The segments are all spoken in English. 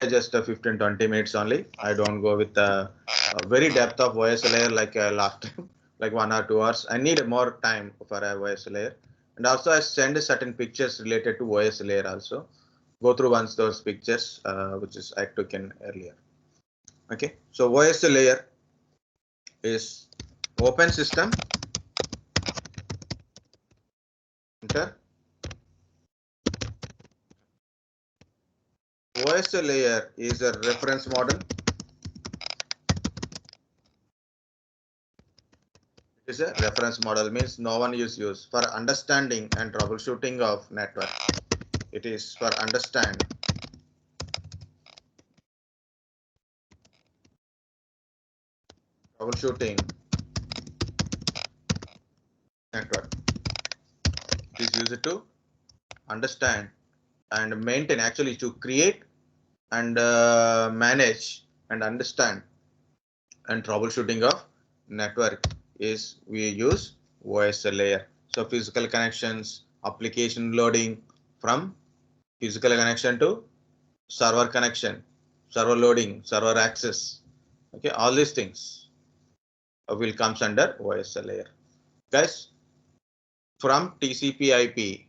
just 15-20 minutes only. I don't go with the very depth of OS layer like last time, like 1 or 2 hours. I need more time for a OS layer. And also I send certain pictures related to OS layer also. Go through once those pictures, which is I took in earlier. Okay, so OS layer is open system. Enter. OS layer is a reference model. It is a reference model, means no one is used for understanding and troubleshooting of network. It is for understand troubleshooting network. It is used to understand and maintain, actually to create and manage and understand and troubleshooting of network is we use OS layer. So physical connections, application loading from physical connection to server connection, server loading, server access. Okay, all these things will comes under OS layer. Guys, from TCP IP.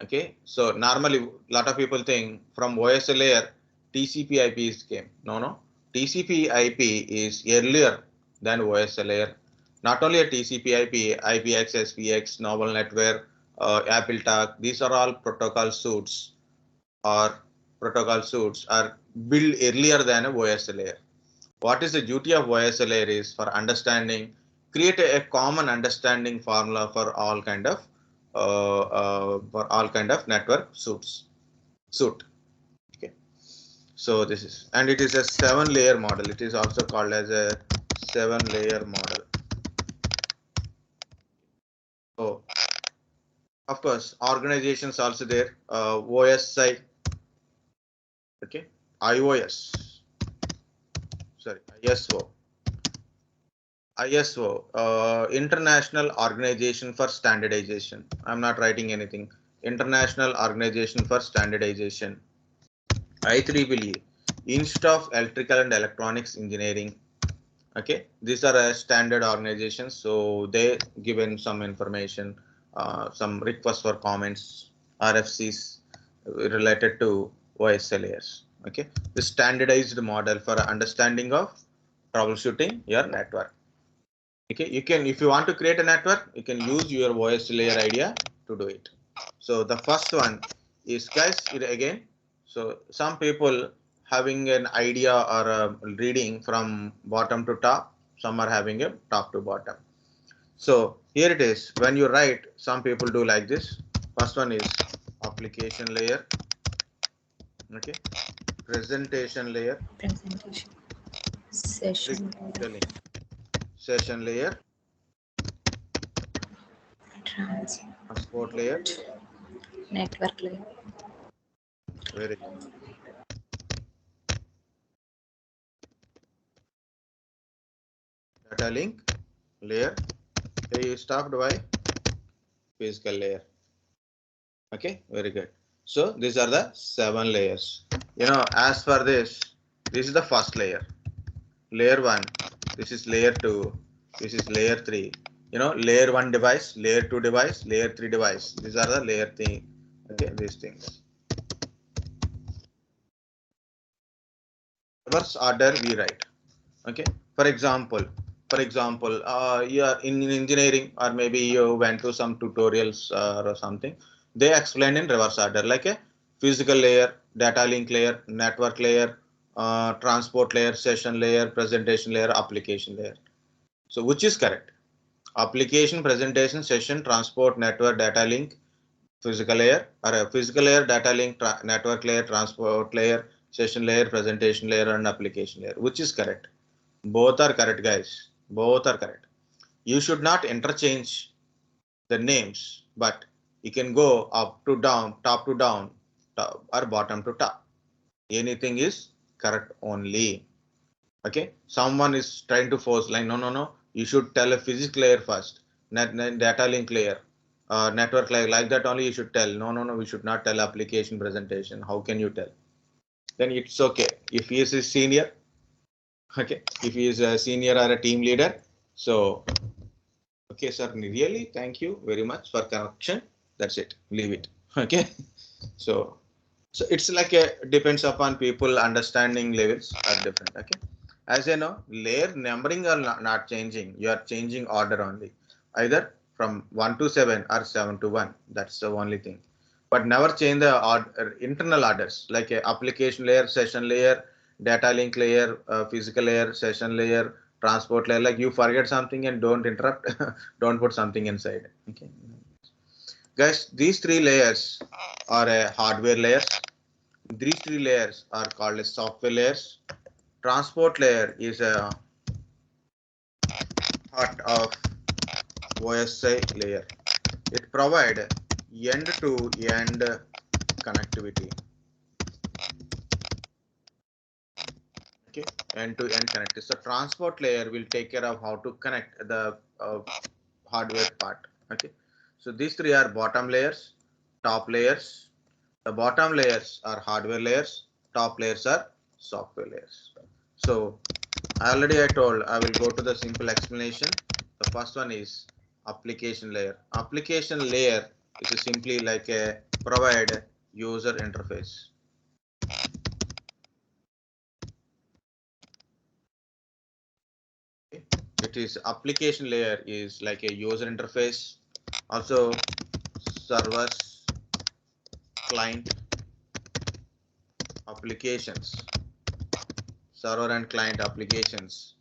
Okay, so normally a lot of people think from OS layer TCP IP is came. No. TCP IP is earlier than OS layer. Not only a TCP IP, IPX, SPX, Novel Network, Apple Talk, these are all protocol suites are built earlier than a OS layer. What is the duty of OS layer is for understanding, create a common understanding formula for all kind of network suite. Okay, so this is, and it is a 7-layer model. It is also called as a 7-layer model. So of course organizations also there, OSI, okay, ISO, International Organization for Standardization. I'm not writing anything. International Organization for Standardization. IEEE, Institute of Electrical and Electronics Engineering. Okay, these are standard organizations, so they given some information, some requests for comments, RFCs related to OS layers. Okay, the standardized model for understanding of troubleshooting your network. Okay, you can, if you want to create a network, you can use your OS layer idea to do it. So the first one is, guys, again, so some people having an idea or a reading from bottom to top, some are having a top to bottom. So here it is, when you write, some people do like this. First one is application layer, okay, presentation layer, session layer, transport layer, network layer. Very good. Data link layer. Okay, you stopped by physical layer. Okay, very good. So these are the 7 layers. As for this is the first layer. Layer 1. This is layer 2. This is layer 3. Layer 1 device, layer 2 device, layer 3 device. These are the layer thing. Okay, these things. Reverse order we write. Okay, for example, you are in engineering, or maybe you went to some tutorials or something. They explain in reverse order, like a physical layer, data link layer, network layer, transport layer, session layer, presentation layer, application layer. So which is correct? Application, presentation, session, transport, network, data link, physical layer, or a physical layer, data link, network layer, transport layer, session layer, presentation layer, and application layer. Which is correct? Both are correct, guys. Both are correct. You should not interchange the names, but you can go up to down, top to down, or bottom to top. Anything is correct only. Okay. Someone is trying to force line. No. You should tell a physics layer first, data link layer, network layer, like that only you should tell. No. We should not tell application presentation. How can you tell? then it's okay. If he is a senior, okay, if he is a senior or a team leader, so okay, sir, really, thank you very much for correction. That's it, leave it. Okay, so it's like a depends upon people understanding levels are different. Okay, as you know, layer numbering are not changing. You are changing order only, either from 1 to 7 or 7 to 1. That's the only thing. But never change the internal orders like a application layer, session layer, data link layer, physical layer, session layer, transport layer. Like you forget something and don't interrupt, don't put something inside. Okay, guys, these three layers are a hardware layers. These three layers are called as software layers. Transport layer is a part of OSI layer. It provides end-to-end connectivity. Okay, end-to-end connectivity. So transport layer will take care of how to connect the hardware part. Okay, so these three are bottom layers, top layers. The bottom layers are hardware layers, top layers are software layers. So already I told I will go to the simple explanation. The first one is application layer. Application layer is simply like a provide user interface. It is application layer is like a user interface. Also servers, client, applications, server and client applications,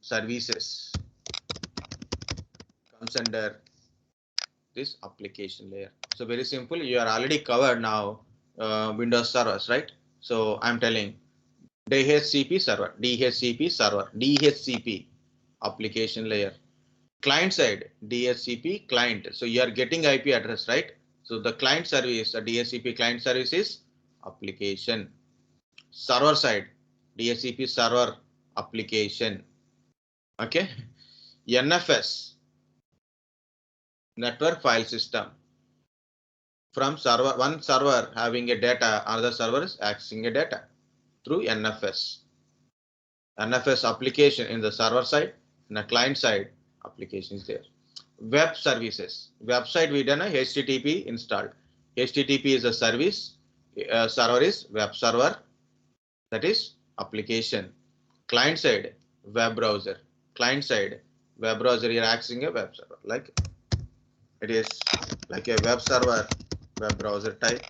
services comes under this application layer. So very simple. You are already covered now Windows servers, right? So I'm telling DHCP server, DHCP server, DHCP application layer. Client side DHCP client. So you are getting IP address, right? So the client service, the DHCP client service is application. Server side DHCP server application. Okay. NFS network file system. From server, one server having a data, another server is accessing a data through NFS. NFS application in the server side, and the client side application is there. Web services. Website we done a HTTP installed. HTTP is a service. Server is web server. That is application. Client side web browser. Client side web browser. You are accessing a web server. Like it is like a web server, web browser type.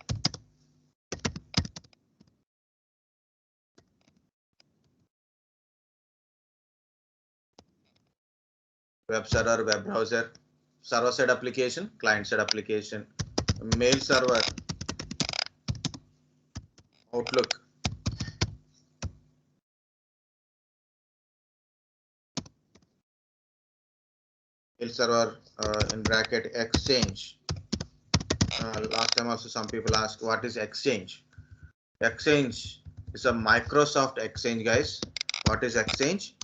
Web server, web browser, server side application, client side application, mail server, Outlook, mail server in bracket exchange. Last time also some people asked what is exchange. Exchange is a Microsoft Exchange, guys. What is exchange?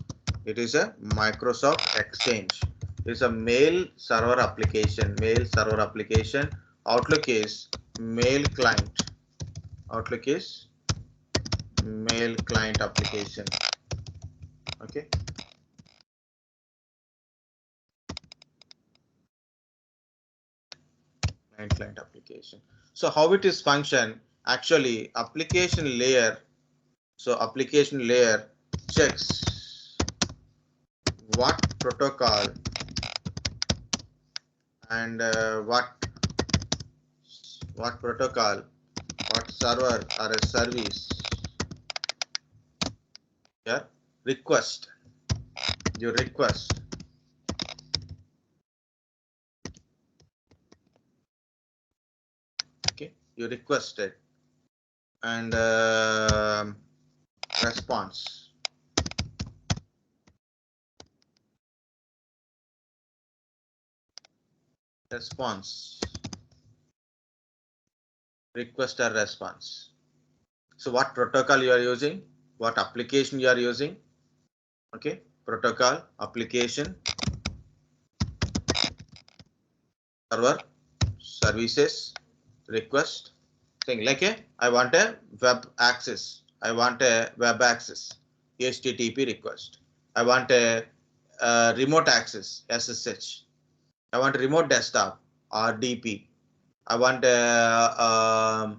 It is a Microsoft Exchange. It's a mail server application. Mail server application. Outlook is mail client. Outlook is mail client application. Okay. Client application. So how it is function? Actually, application layer. So application layer checks what protocol and what protocol, what server or a service here request. You request. Okay, you requested and response. Response. Request or response. So what protocol you are using? What application you are using? Okay, protocol, application, server, services, request, thing like I want a web access. I want a web access, HTTP request. I want a remote access, SSH. I want remote desktop, RDP. I want a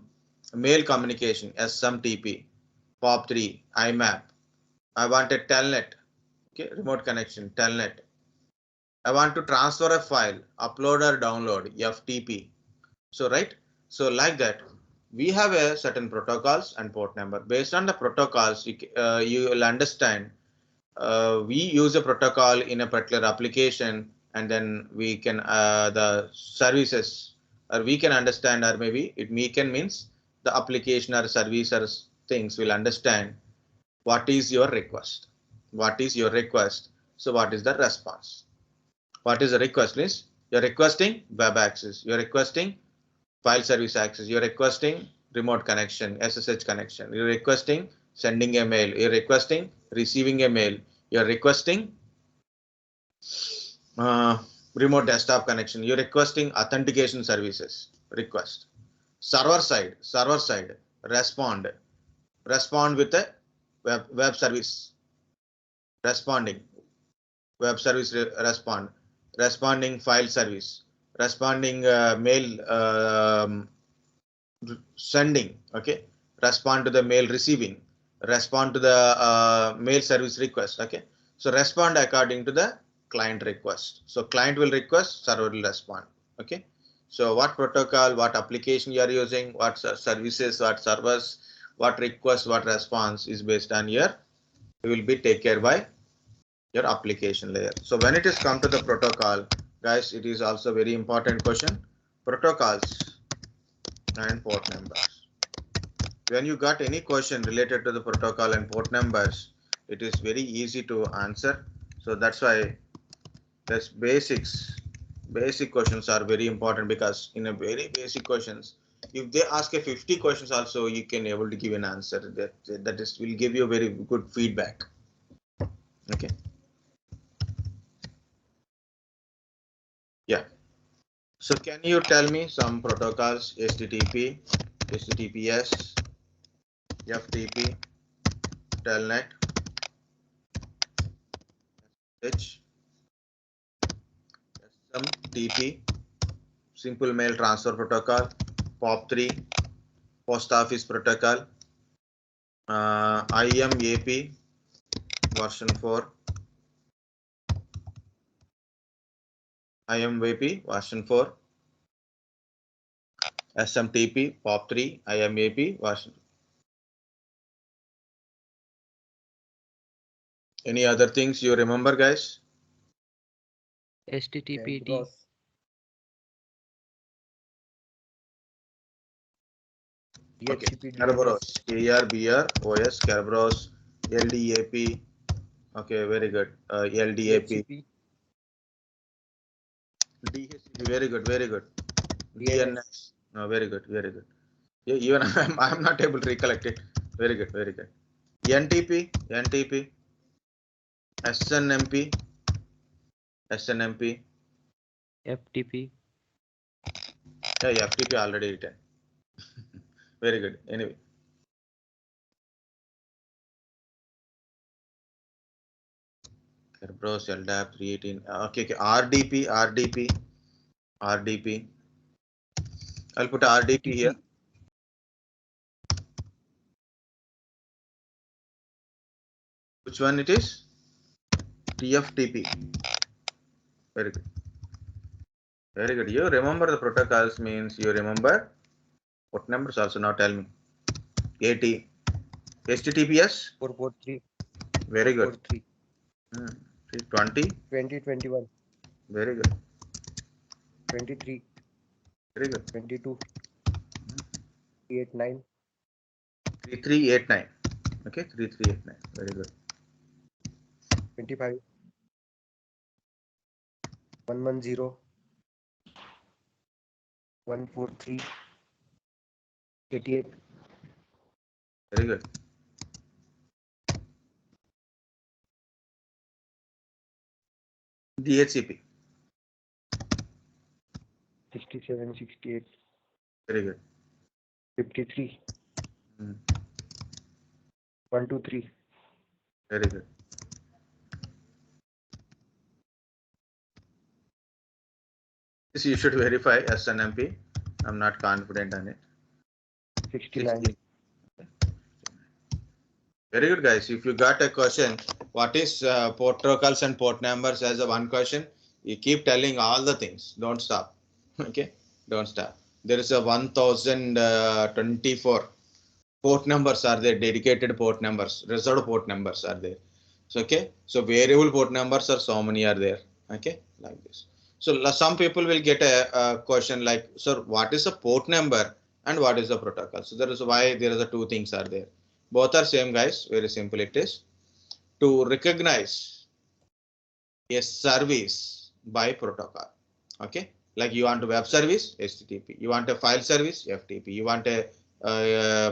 mail communication, SMTP, POP3, IMAP. I want a telnet, okay, remote connection, telnet. I want to transfer a file, upload or download, FTP. So right, so like that, we have a certain protocols and port number. Based on the protocols, you will understand. We use a protocol in a particular application, and then we can the services, or we can understand, or maybe we can means the application or service or things will understand what is your request. What is your request? So what is the response? What is the request? Means you're requesting web access. You're requesting file service access. You're requesting remote connection, SSH connection. You're requesting sending a mail. You're requesting receiving a mail. You're requesting remote desktop connection. You're requesting authentication services. Request. Server side, respond with a web service. Responding, web service responding file service, responding mail sending, okay, respond to the mail receiving, respond to the mail service request, okay. So respond according to the client request. So client will request, server will respond, okay. So what protocol, what application you are using, what services, what servers, what request, what response is based on your, it will be taken care by your application layer. So when it is come to the protocol, guys, it is also very important question, protocols and port numbers. When you got any question related to the protocol and port numbers, it is very easy to answer. So that's why this basic questions are very important, because in a very basic questions, if they ask a 50 questions also, you can able to give an answer that is will give you very good feedback. Okay. Yeah. So can you tell me some protocols? HTTP, HTTPS, FTP, TELNET, SMTP, Simple Mail Transfer Protocol, POP3, Post Office Protocol, IMAP version 4, IMAP version 4, SMTP, POP3, IMAP version. Any other things you remember, guys? HTTPD. Okay. KERBEROS, KERBEROS, KERBEROS, LDAP. Okay, very good. LDAP. DHCP, very good, very good. DNS. No, very good, very good. Yeah, even I'm not able to recollect it. Very good, very good. NTP, SNMP, SNMP. FTP. Yeah, FTP already written. Very good. Anyway. KERBEROS, LDAP 318. Okay, RDP. I'll put RDP here. Which one it is? TFTP. Very good. Very good. You remember the protocols means you remember what numbers also now tell me. AT. HTTPS? 443. Very good. 20. 2021. Very good. 23. Very good. 22. 89. 3389. Okay, 3389. Very good. 25. 110. 143. 88. Very good. DHCP. 67. 68. Very good. 53. 1, 2, 3. Very good. This you should verify SNMP. I'm not confident on it. 69. 16. Very good, guys. If you got a question, what is port protocols and port numbers as a one question, you keep telling all the things. Don't stop. Okay, don't stop. There is a 1024 port numbers are there, dedicated port numbers, reserved port numbers are there. So, okay, so variable port numbers are so many are there. Okay, like this. So some people will get a question like, sir, what is a port number and what is the protocol? So that is why there are the two things are there. Both are same, guys. Very simple it is. To recognize a service by protocol. Okay, like you want a web service, HTTP. You want a file service, FTP. You want a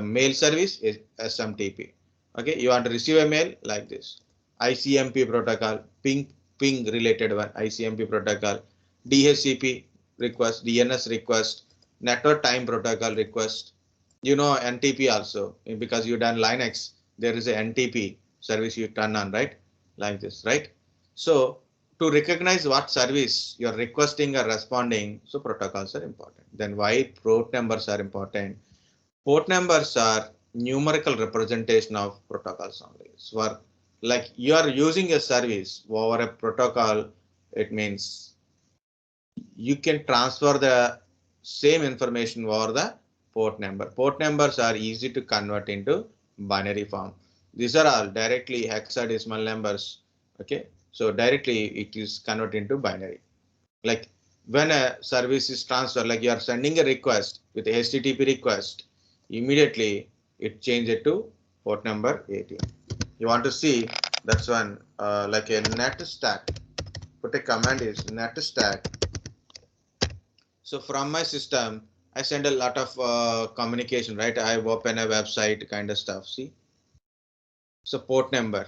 mail service, SMTP. Okay, you want to receive a mail like this. ICMP protocol, ping related one, ICMP protocol, DHCP request, DNS request, network time protocol request. You know NTP also, because you done Linux, there is a NTP service you turn on, right? Like this, right? So to recognize what service you're requesting or responding, so protocols are important. Then why port numbers are important? Port numbers are numerical representation of protocols only. So like you are using a service over a protocol, it means you can transfer the same information over the port number. Port numbers are easy to convert into binary form. These are all directly hexadecimal numbers. Okay, so directly it is converted into binary. Like when a service is transferred, like you are sending a request with a HTTP request, immediately it changes to port number 18. You want to see, that's one like a net stack. Put a command is net stack. So from my system, I send a lot of communication, right? I open a website kind of stuff. See, so port number,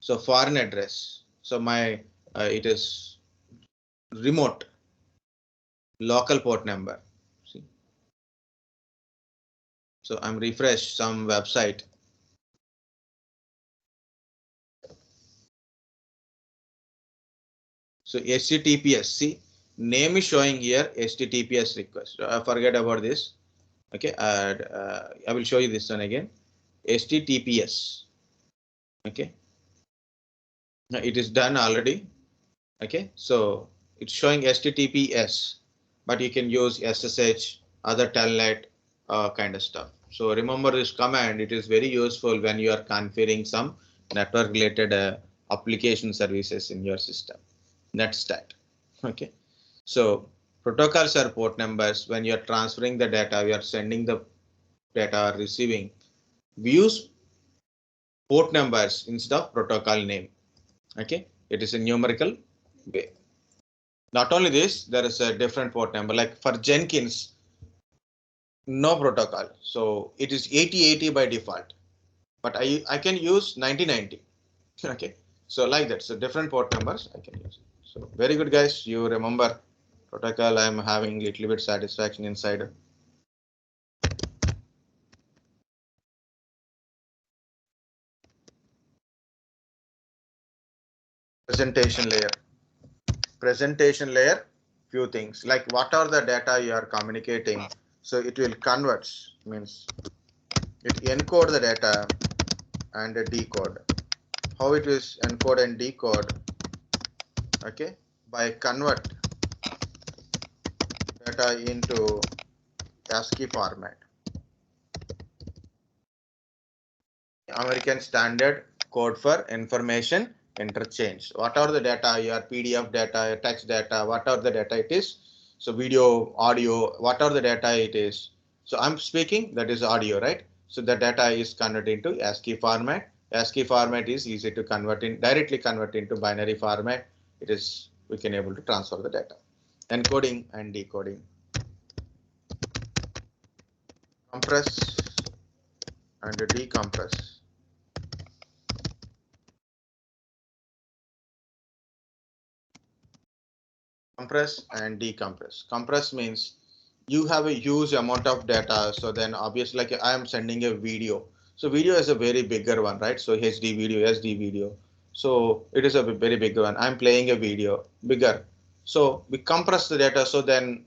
so foreign address. So my it is remote, local port number. See, so I'm refresh some website. So HTTPS, see, name is showing here HTTPS request. Forget about this. Okay, I will show you this one again. HTTPS. Okay, now it is done already. Okay, so it's showing HTTPS, but you can use SSH, other telnet kind of stuff. So remember this command. It is very useful when you are configuring some network related application services in your system. NetStat. Okay, so protocols are port numbers. When you are transferring the data, we are sending the data, receiving. We use port numbers instead of protocol name. Okay, it is a numerical way. Not only this, there is a different port number. Like for Jenkins, no protocol, so it is 8080 by default. But I can use 9090. Okay, so like that. So different port numbers I can use. So very good, guys. You remember protocol. I'm having a little bit satisfaction inside. Presentation layer. Presentation layer, few things like what are the data you are communicating. So it will convert, means it encode the data and decode. How it is encode and decode? Okay, by convert data into ASCII format. American Standard Code for Information Interchange. What are the data? Your PDF data, your text data, what are the data it is? So video, audio, what are the data it is? So I'm speaking, that is audio, right? So the data is converted into ASCII format. ASCII format is easy to convert in, directly convert into binary format. It is, we can able to transfer the data. Encoding and decoding. Compress and decompress. Compress and decompress. Compress means you have a huge amount of data. So then obviously like I am sending a video. So video is a very bigger one, right? So HD video, SD video. So it is a very big one. I'm playing a video bigger. So we compress the data, so then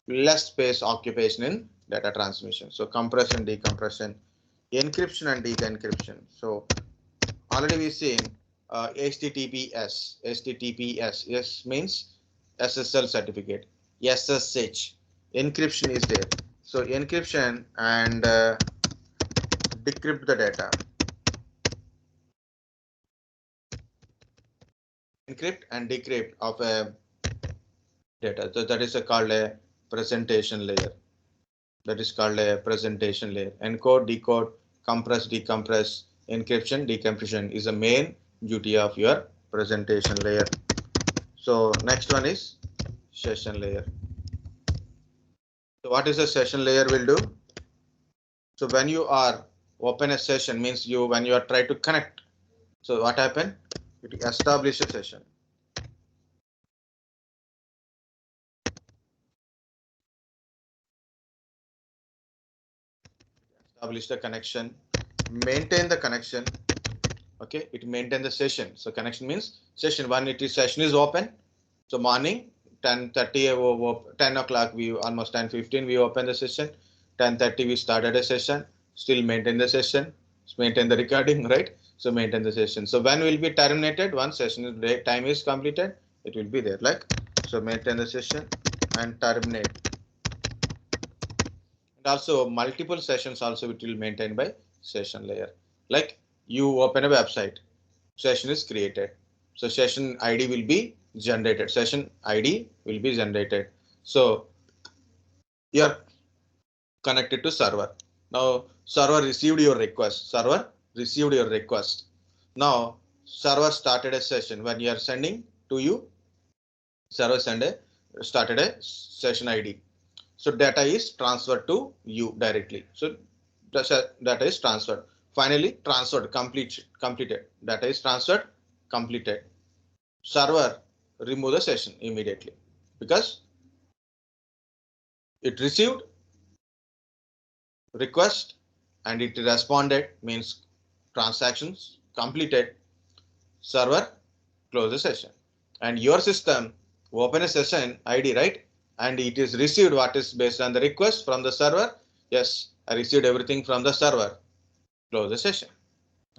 less space occupation in data transmission. So compression, decompression, encryption and decryption. So already we've seen HTTPS. HTTPS, yes, means SSL certificate. SSH, encryption is there. So encryption and decrypt the data. Encrypt and decrypt of a data. So that is called a presentation layer. That is called a presentation layer. Encode, decode, compress, decompress, encryption, decompression is the main duty of your presentation layer. So next one is session layer. So what is a session layer will do? So when you are open a session, means you when you are try to connect. So what happen? It establish a session. Establish the connection, maintain the connection. Okay, it maintain the session. So connection means session one. It is session is open. So morning 10:30, 10 o'clock, we almost 10:15 we open the session. 10:30 we started a session. Still maintain the session. Maintain the recording, right? So maintain the session. So when will be terminated? Once session time is completed, it will be there. Like so, maintain the session and terminate. And also multiple sessions also it will maintain by session layer. Like you open a website, session is created. So session ID will be generated. Session ID will be generated. So you are connected to server. Now server received your request. Server received your request. Now server started a session. When you are sending to you, server started a session ID. So data is transferred to you directly. So data is transferred. Finally transferred, completed. Data is transferred, completed. Server remove the session immediately because it received request and it responded, means transactions completed. Server close the session and your system open a session ID, right? And it is received what is based on the request from the server. Yes, I received everything from the server. Close the session.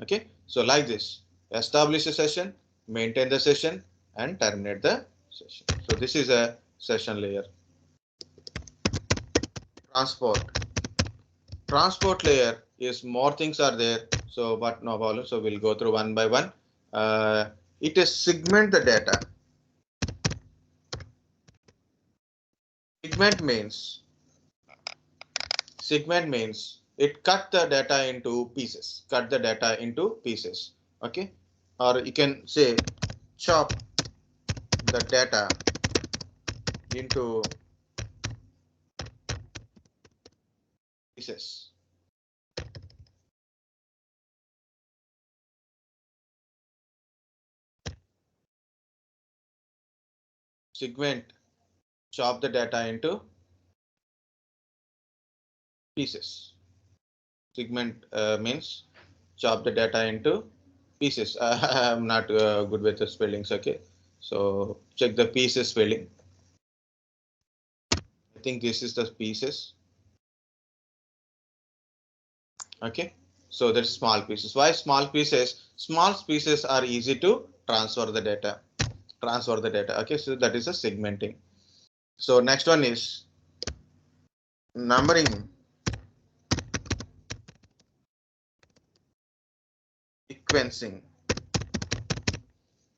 Okay, so like this, establish a session, maintain the session and terminate the session. So this is a session layer. Transport layer is more things are there. So but no problem. So we'll go through one by one. It is segment the data. Segment means it cut the data into pieces. Cut the data into pieces. Okay, or you can say chop the data into pieces. Segment, chop the data into pieces. Segment means chop the data into pieces. I'm not good with the spellings. Okay, so check the pieces spelling. I think this is the pieces. Okay, so that's small pieces. Why small pieces? Small pieces are easy to transfer the data. Okay, so that is a segmenting. So next one is numbering, sequencing.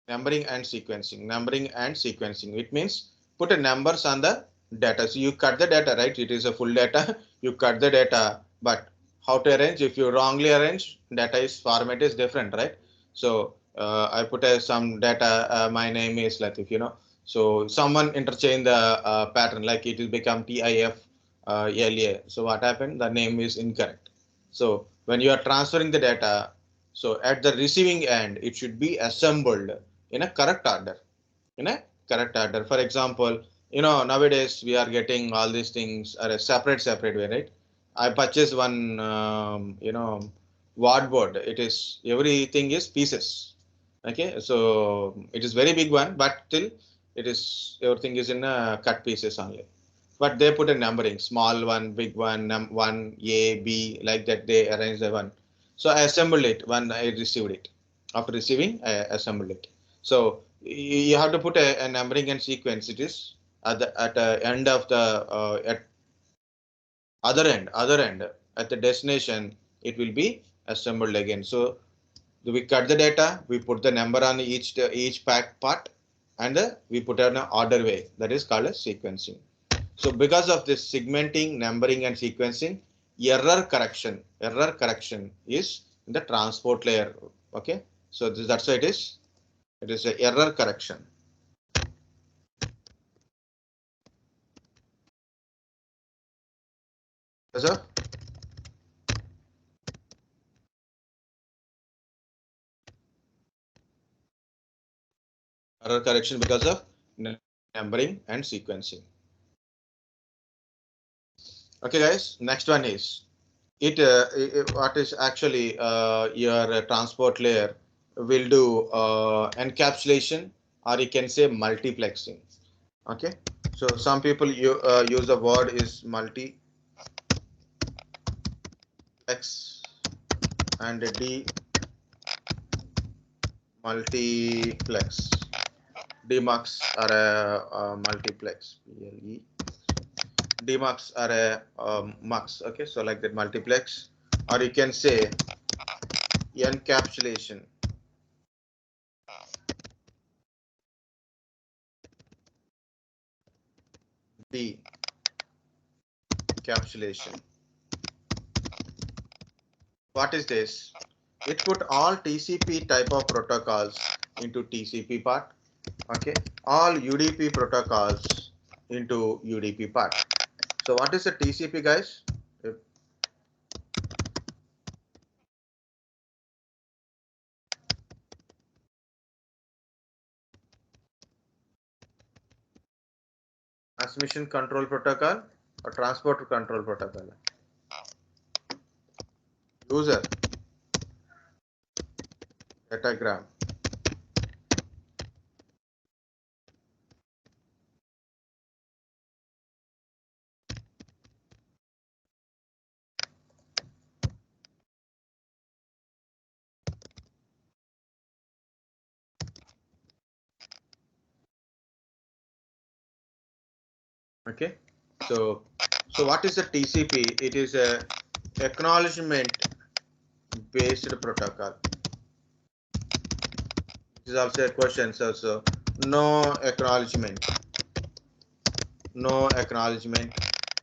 Numbering and sequencing. It means put a numbers on the data. So you cut the data, right? It is a full data. You cut the data, but how to arrange? If you wrongly arrange, data is format is different, right? So I put some data. My name is Latif, you know. So someone interchange the pattern, like it will become TIF LA. So what happened? The name is incorrect. So when you are transferring the data, so at the receiving end, it should be assembled in a correct order. For example, you know, nowadays we are getting all these things are a separate way, right? I purchased one, wordboard. It is everything is pieces. Okay, so it is very big one, but still it is everything is in cut pieces only. But they put a numbering, small one, big one, one, A, B, like that. They arrange the one. So I assembled it when I received it. After receiving, I assembled it. So you have to put a numbering and sequence. It is at the end of the at other end at the destination. It will be assembled again. So we cut the data, we put the number on each pack part, and we put it in an order way. That is called as sequencing. So because of this segmenting, numbering, and sequencing, error correction is in the transport layer. Okay, so that's why it is. It is a error correction. Yes, sir? Error correction because of numbering and sequencing. Okay, guys. Next one is what is actually your transport layer will do encapsulation, or you can say multiplexing. Okay, so some people use the word is multiplex and multiplex. Demux are a multiplex. Demux are a mux. Okay, so like that multiplex, or you can say encapsulation. Decapsulation. What is this? It put all TCP type of protocols into TCP part. Okay, all UDP protocols into UDP part. So what is a TCP, guys? Transmission control protocol or transport control protocol? User datagram. Okay, so what is the TCP? It is a acknowledgement based protocol. This is also a question. So no acknowledgement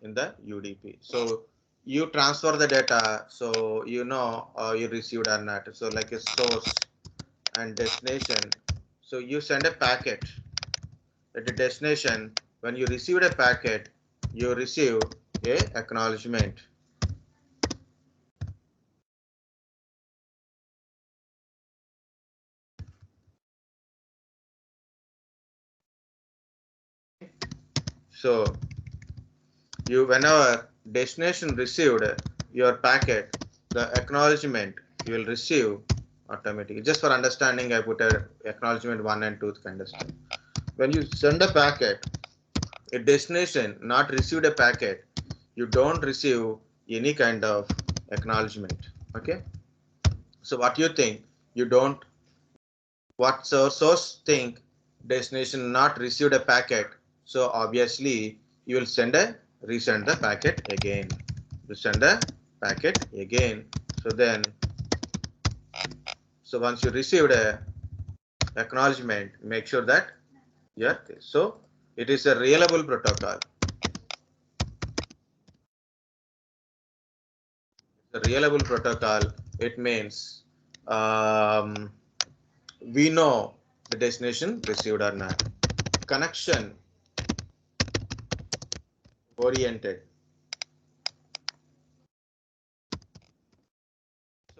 in the UDP. So you transfer the data, so you know you received or not. So like a source and destination. So you send a packet at the destination. When you received a packet, you receive a acknowledgement. So you, whenever destination received your packet, the acknowledgement you will receive automatically. Just for understanding, I put a acknowledgement 1 and 2 to understand. When you send a packet, a destination not received a packet, you don't receive any kind of acknowledgement. Okay, so what you think, you don't, what source think destination not received a packet, so obviously you will resend the packet again. You send a packet again. So then, so once you received a acknowledgement, make sure that so it is a reliable protocol. The reliable protocol, it means we know the destination received or not. Connection oriented.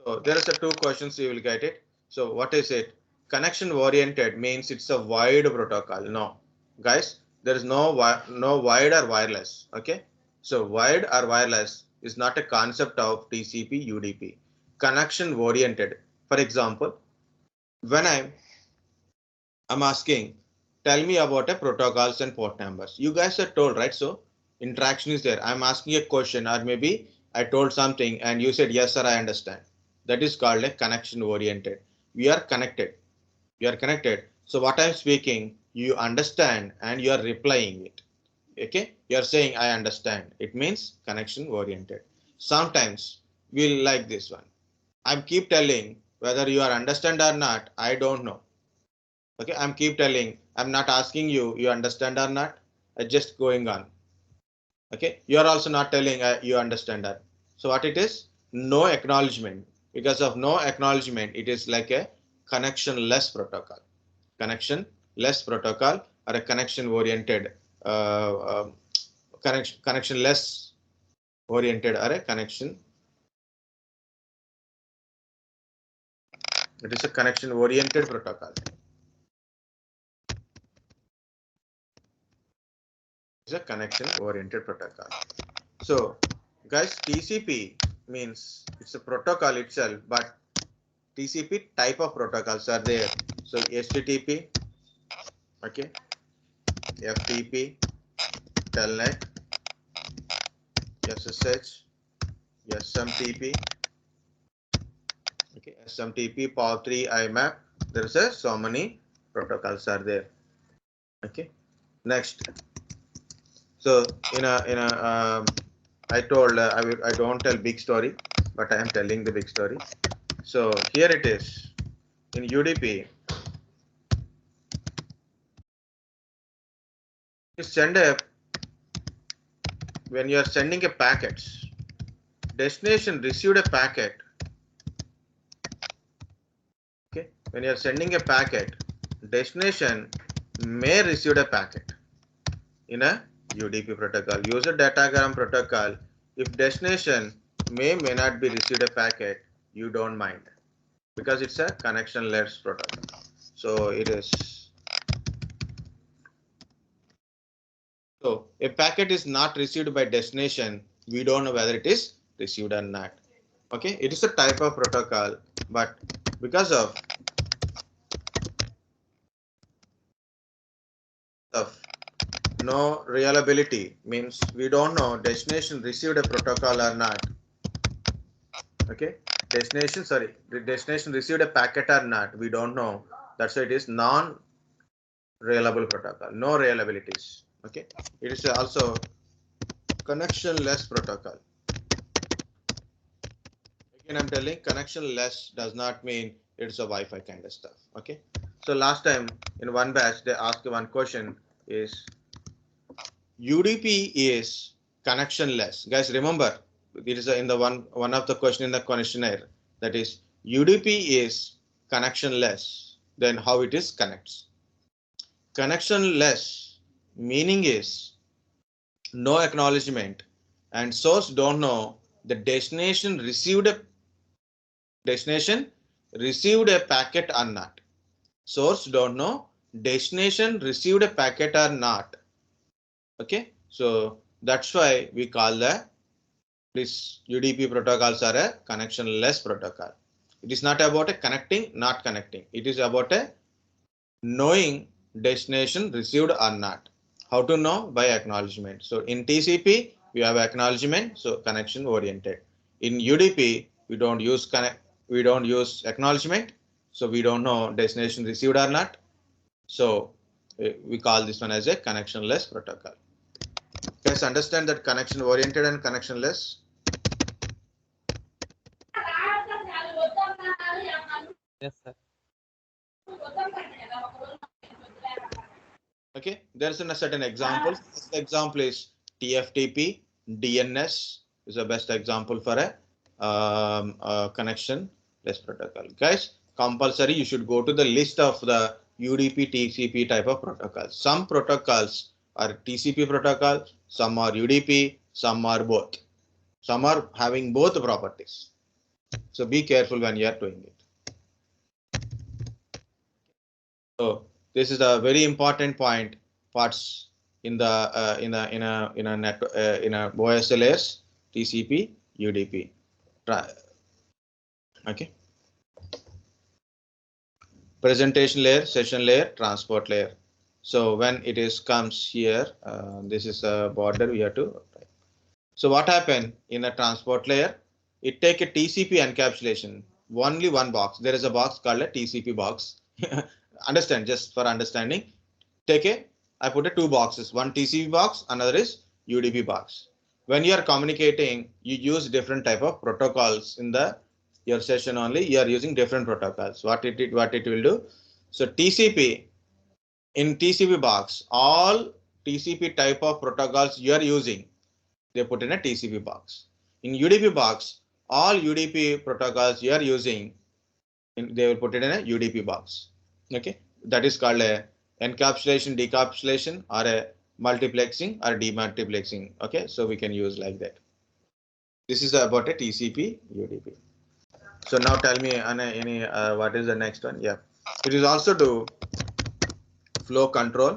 So there are two questions you will get it. So what is it? Connection oriented means it's a wide protocol. No, guys, there is no wide or wireless. Okay, so wide or wireless is not a concept of TCP UDP. connection oriented. For example, when I'm asking, tell me about a protocols and port numbers. You guys are told, right? So interaction is there. I'm asking a question, or maybe I told something and you said, yes, sir, I understand. That is called a connection oriented. We are connected. You are connected. So what I'm speaking, you understand and you are replying it. Okay, you are saying I understand. It means connection oriented. Sometimes we'll like this one. I'm keep telling whether you are understand or not. I don't know. Okay, I'm keep telling. I'm not asking you. You understand or not? I just going on. Okay, you are also not telling you understand that. So what it is? No acknowledgement. Because of no acknowledgement, it is like a connectionless protocol. Connectionless protocol or a connection oriented connectionless oriented or a connection. It is a connection oriented protocol. It's a connection oriented protocol. So guys, TCP means it's a protocol itself, but TCP type of protocols are there. So HTTP, okay, FTP, TELNET, SSH, SMTP, okay, SMTP, part5, IMAP. There's a so many protocols are there. Okay, next. So I told I don't tell big story, but I am telling the big story. So here it is in UDP. You send a when you are sending a packet, destination received a packet. Okay, when you are sending a packet, destination may receive a packet in a UDP protocol. User datagram protocol. If destination may not be received a packet, you don't mind because it's a connectionless protocol. So it is. So a packet is not received by destination. We don't know whether it is received or not. Okay, it is a type of protocol, but because of no reliability, means we don't know destination received a protocol or not. Okay, the destination received a packet or not, we don't know. That's why it is non-reliable protocol, no reliabilities. Okay, it is also connectionless protocol. Again, I'm telling connectionless does not mean it's a Wi-Fi kind of stuff. Okay, so last time in one batch they asked one question is UDP is connectionless. Guys, remember it is in the one of the question in the questionnaire, that is UDP is connectionless. Then how it is connects? Connectionless meaning is no acknowledgement and source don't know the destination received a packet or not. Source don't know destination received a packet or not. Okay, so that's why we call this UDP protocols are a connectionless protocol. It is not about a connecting, not connecting. It is about a knowing destination received or not. How to know? By acknowledgement. So in TCP we have acknowledgement, so connection oriented. In UDP we don't use acknowledgement, so we don't know destination received or not. So we call this one as a connectionless protocol. Guys, understand that connection oriented and connectionless. Yes, sir. Okay, there's a certain examples. The example is TFTP, DNS is the best example for a connectionless protocol. Guys, compulsory you should go to the list of the UDP, TCP type of protocols. Some protocols are TCP protocol, some are UDP, some are both. Some are having both properties. So be careful when you are doing it. So this is a very important point. Parts in the in a OSI layers, TCP, UDP. Okay. Presentation layer, session layer, transport layer. So when it is comes here, this is a border we have to. So what happened in a transport layer? It take a TCP encapsulation, only one box. There is a box called a TCP box. Understand, just for understanding. I put a two boxes, one TCP box, another is UDP box. When you are communicating, you use different type of protocols in your session only. You are using different protocols. What it will do? So TCP, in TCP box, all TCP type of protocols you are using, they put in a TCP box. In UDP box, all UDP protocols you are using, they will put it in a UDP box. Okay, that is called a encapsulation, decapsulation, or a multiplexing or demultiplexing. Okay, so we can use like that. This is about a TCP UDP. So now tell me, what is the next one? Yeah, it is also do flow control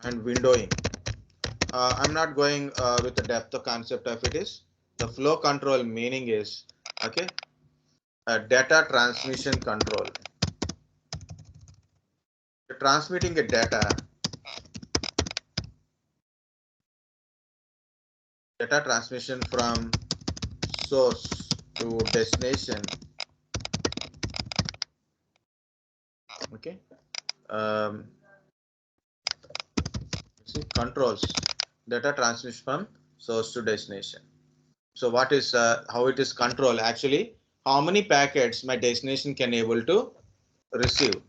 and windowing. I'm not going with the depth of concept of it is. The flow control meaning is, okay, data transmission control. Transmitting a data transmission from source to destination. Okay. See, controls data transmission from source to destination. So what is how it is controlled? Actually, how many packets my destination can able to receive.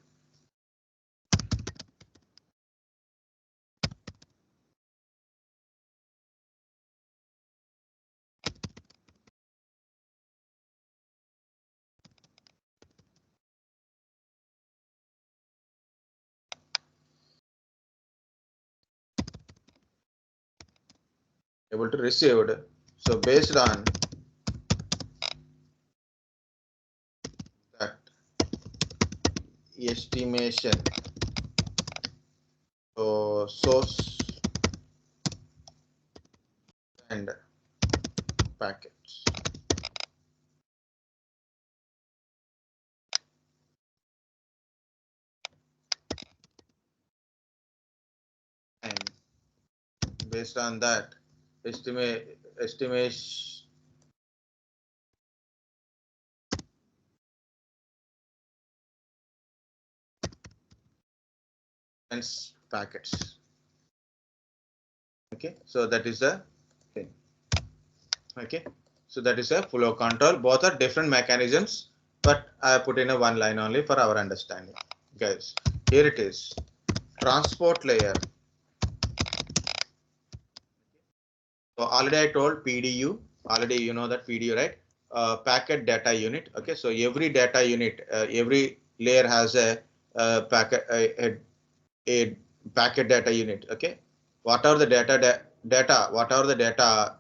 Able to received. So based on that estimation, so source and packets. And based on that estimation packets. Okay, so that is the thing. Okay, so that is a flow control. Both are different mechanisms, but I put in a one line only for our understanding. Guys, here it is. Transport layer. So already I told PDU. Already you know that PDU, right? Packet data unit. Okay, so every data unit, every layer has a packet a packet data unit. Okay, what are the data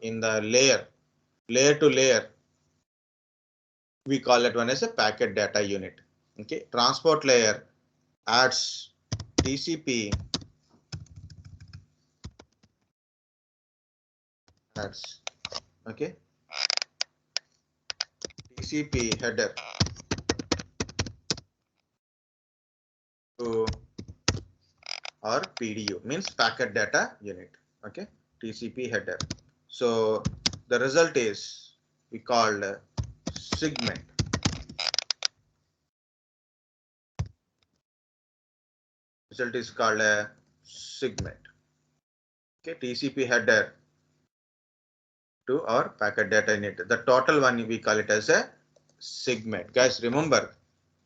in the layer to layer, we call that one as a packet data unit. Okay, transport layer adds TCP adds, okay, TCP header to or PDU, means packet data unit. Okay, TCP header. So the result is we called segment. Result is called a segment. Okay, TCP header to our packet data unit. The total one we call it as a segment. Guys, remember,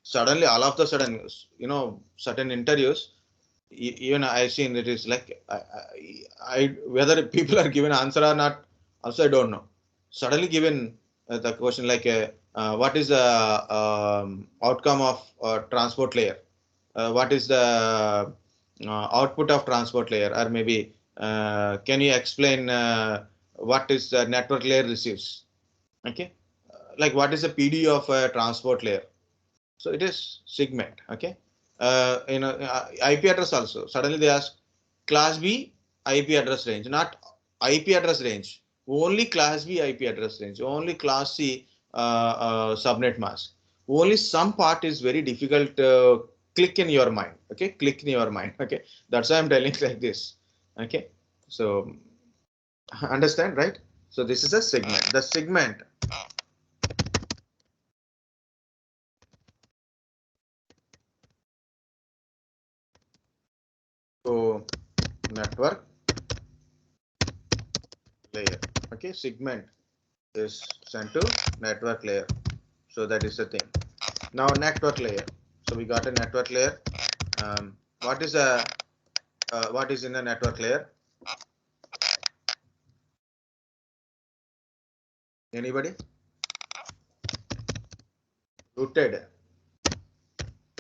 suddenly all of the sudden, you know, certain interviews, even I seen it is like I whether people are given answer or not, also I don't know. Suddenly given the question like what is the outcome of transport layer? What is the output of transport layer? Or maybe can you explain what is the network layer receives? Okay, like what is the PD of a transport layer? So it is segment. Okay, IP address also. Suddenly they ask class B IP address range, not IP address range. Only class B IP address range. Only class C subnet mask. Only some part is very difficult click in your mind. Okay, click in your mind. Okay, that's why I'm telling like this. Okay, so understand, right? So this is a segment. The segment to network layer. Okay, segment is sent to network layer. So that is the thing. Now network layer. So we got a network layer. What is in the network layer? Anybody? Routed.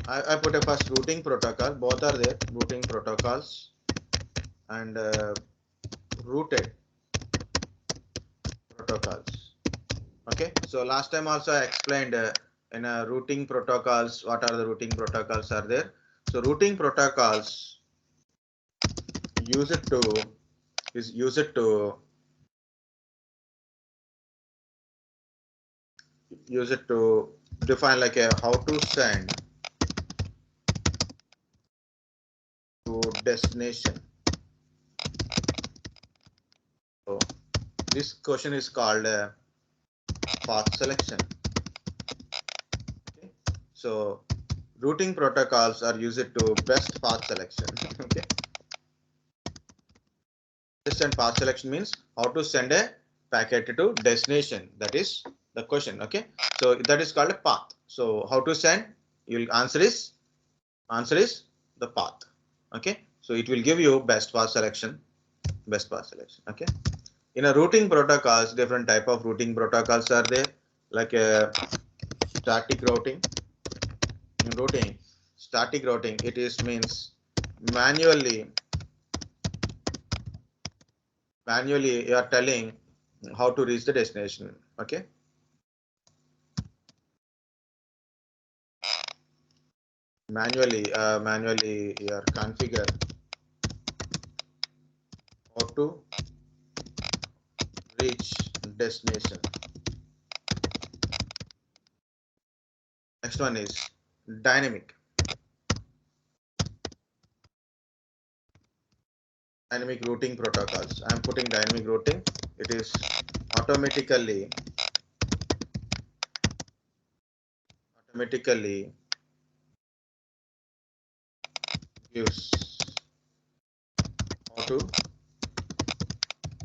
I put a first routing protocol. Both are there. Routing protocols and routed protocols. Okay. So last time also I explained in routing protocols. What are the routing protocols are there? So routing protocols use it to define like a how to send to destination. So this question is called path selection. Okay. So routing protocols are used to best path selection. Okay. And path selection means how to send a packet to destination. That is the question. Okay. So that is called a path. So how to send? You'll answer is the path. Okay. So it will give you best path selection. Okay. In a routing protocols, different type of routing protocols are there, like static routing. In routing, static routing, it is means manually you are telling how to reach the destination. Okay. Manually you are configure how to reach destination. Next one is dynamic routing protocols. I am putting dynamic routing. It is automatically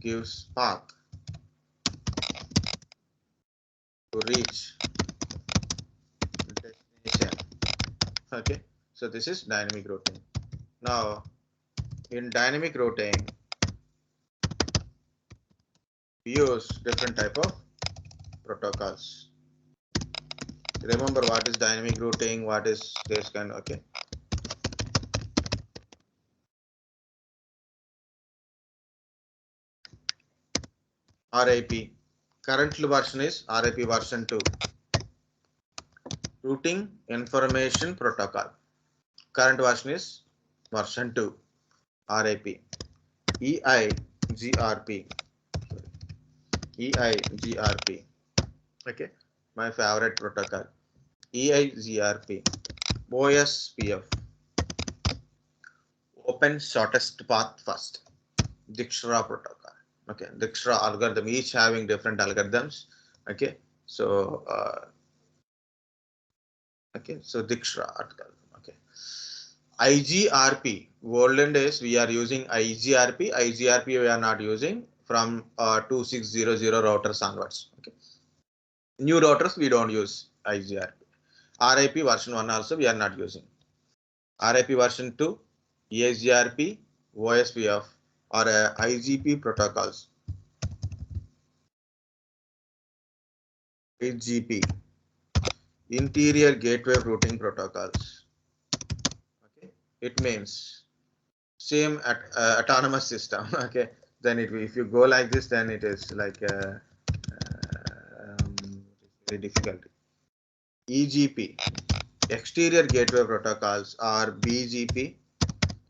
gives path to reach destination. Okay, so this is dynamic routing. Now in dynamic routing we use different type of protocols. Remember what is dynamic routing, what is this kind. Okay, RIP. Current version is RIP version 2. Routing Information Protocol. Current version is version 2. RIP. EIGRP. Okay, my favorite protocol. EIGRP. OSPF. Open Shortest Path First. Dijkstra protocol. Okay, Dijkstra algorithm, each having different algorithms. Okay, so Dijkstra algorithm. Okay, IGRP. Olden days we are using IGRP. IGRP we are not using from 2600 routers onwards. Okay, new routers we don't use IGRP. RIP version 1 also we are not using. RIP version 2, EIGRP, OSPF or IGP protocols. IGP, Interior Gateway Routing Protocols. Okay, it means same autonomous system. Okay, then if you go like this, then it is like very difficult. EGP, Exterior Gateway Protocols, or BGP,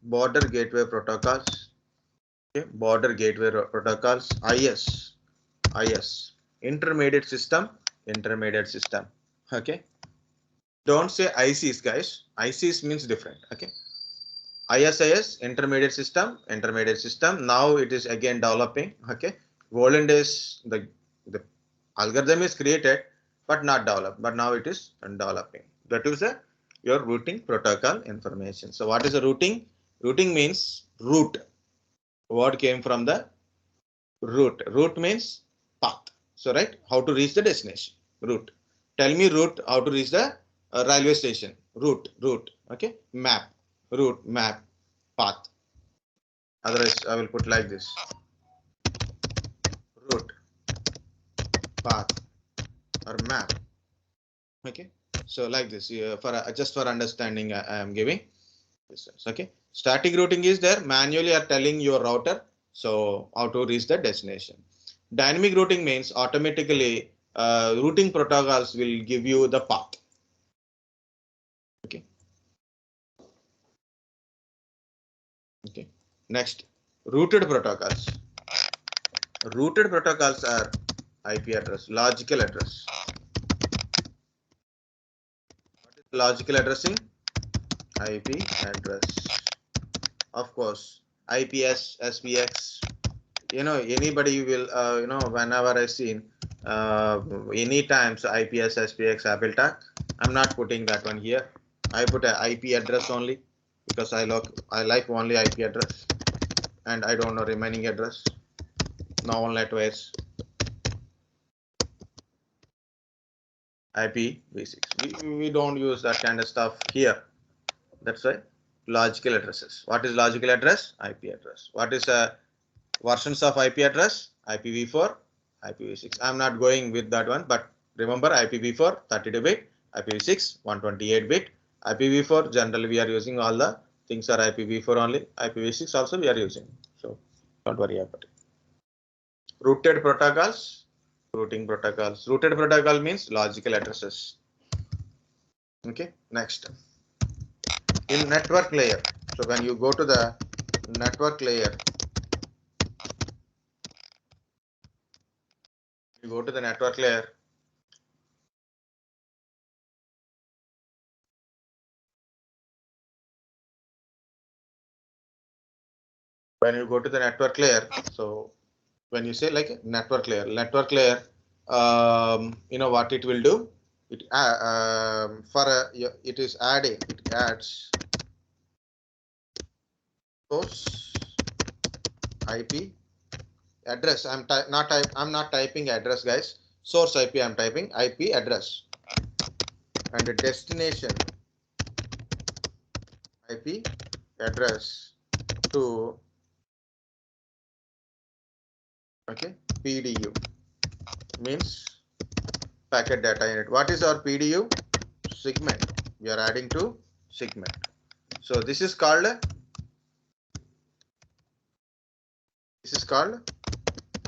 Border Gateway Protocols. Okay, Border Gateway Protocols. IS, Intermediate System intermediate system. Okay. Don't say ICs, guys. ICs means different. Okay. ISIS, intermediate system, intermediate system. Now it is again developing. Okay. Olden days, the algorithm is created, but not developed. But now it is developing. That is your routing protocol information. So what is the routing? Routing means route. Word came from the route. Route means path. So right, how to reach the destination? Route. Tell me route, how to reach the railway station. Route. Okay. Map. Route, map, path. Otherwise, I will put like this: route, path, or map. Okay. So like this, for just for understanding, I am giving this. Okay. Static routing is there. Manually, are telling your router so how to reach the destination. Dynamic routing means automatically routing protocols will give you the path. Okay. Okay. Next, routed protocols. Routed protocols are IP address, logical address. What is logical addressing? IP address. Of course, IPS, SPX. You know, anybody will, whenever I seen any times IPS, SPX, Apple tag, I'm not putting that one here. I put an IP address only because I like only IP address, and I don't know remaining address. Now only networks. IPv6. We don't use that kind of stuff here. That's why logical addresses. What is logical address? IP address. What is versions of IP address? IPv4, IPv6. I'm not going with that one, but remember IPv4 32-bit, IPv6 128-bit. IPv4 generally we are using all the things are IPv4 only. IPv6 also we are using. So don't worry about it. Routed protocols, routing protocols. Routed protocol means logical addresses. Okay, next. In network layer. So when you go to the network layer, you go to the network layer. When you go to the network layer, so when you say like network layer, you know what it will do? It it is adding, it adds source IP address. I'm not typing address, guys. Source IP I'm typing IP address, and the destination IP address to PDU means packet data unit. What is our PDU? Segment. We are adding to segment. So this is called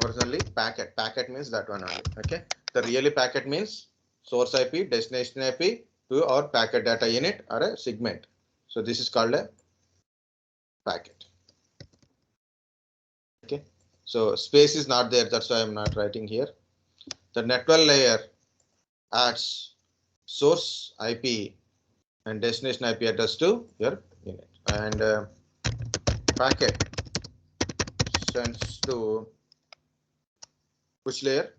originally packet. Packet means that one only. Okay. The really packet means source IP, destination IP to our packet data unit or a segment. So this is called a packet. Okay. So space is not there. That's why I'm not writing here. The network layer adds source IP and destination IP address to your unit, and packet sends to which layer?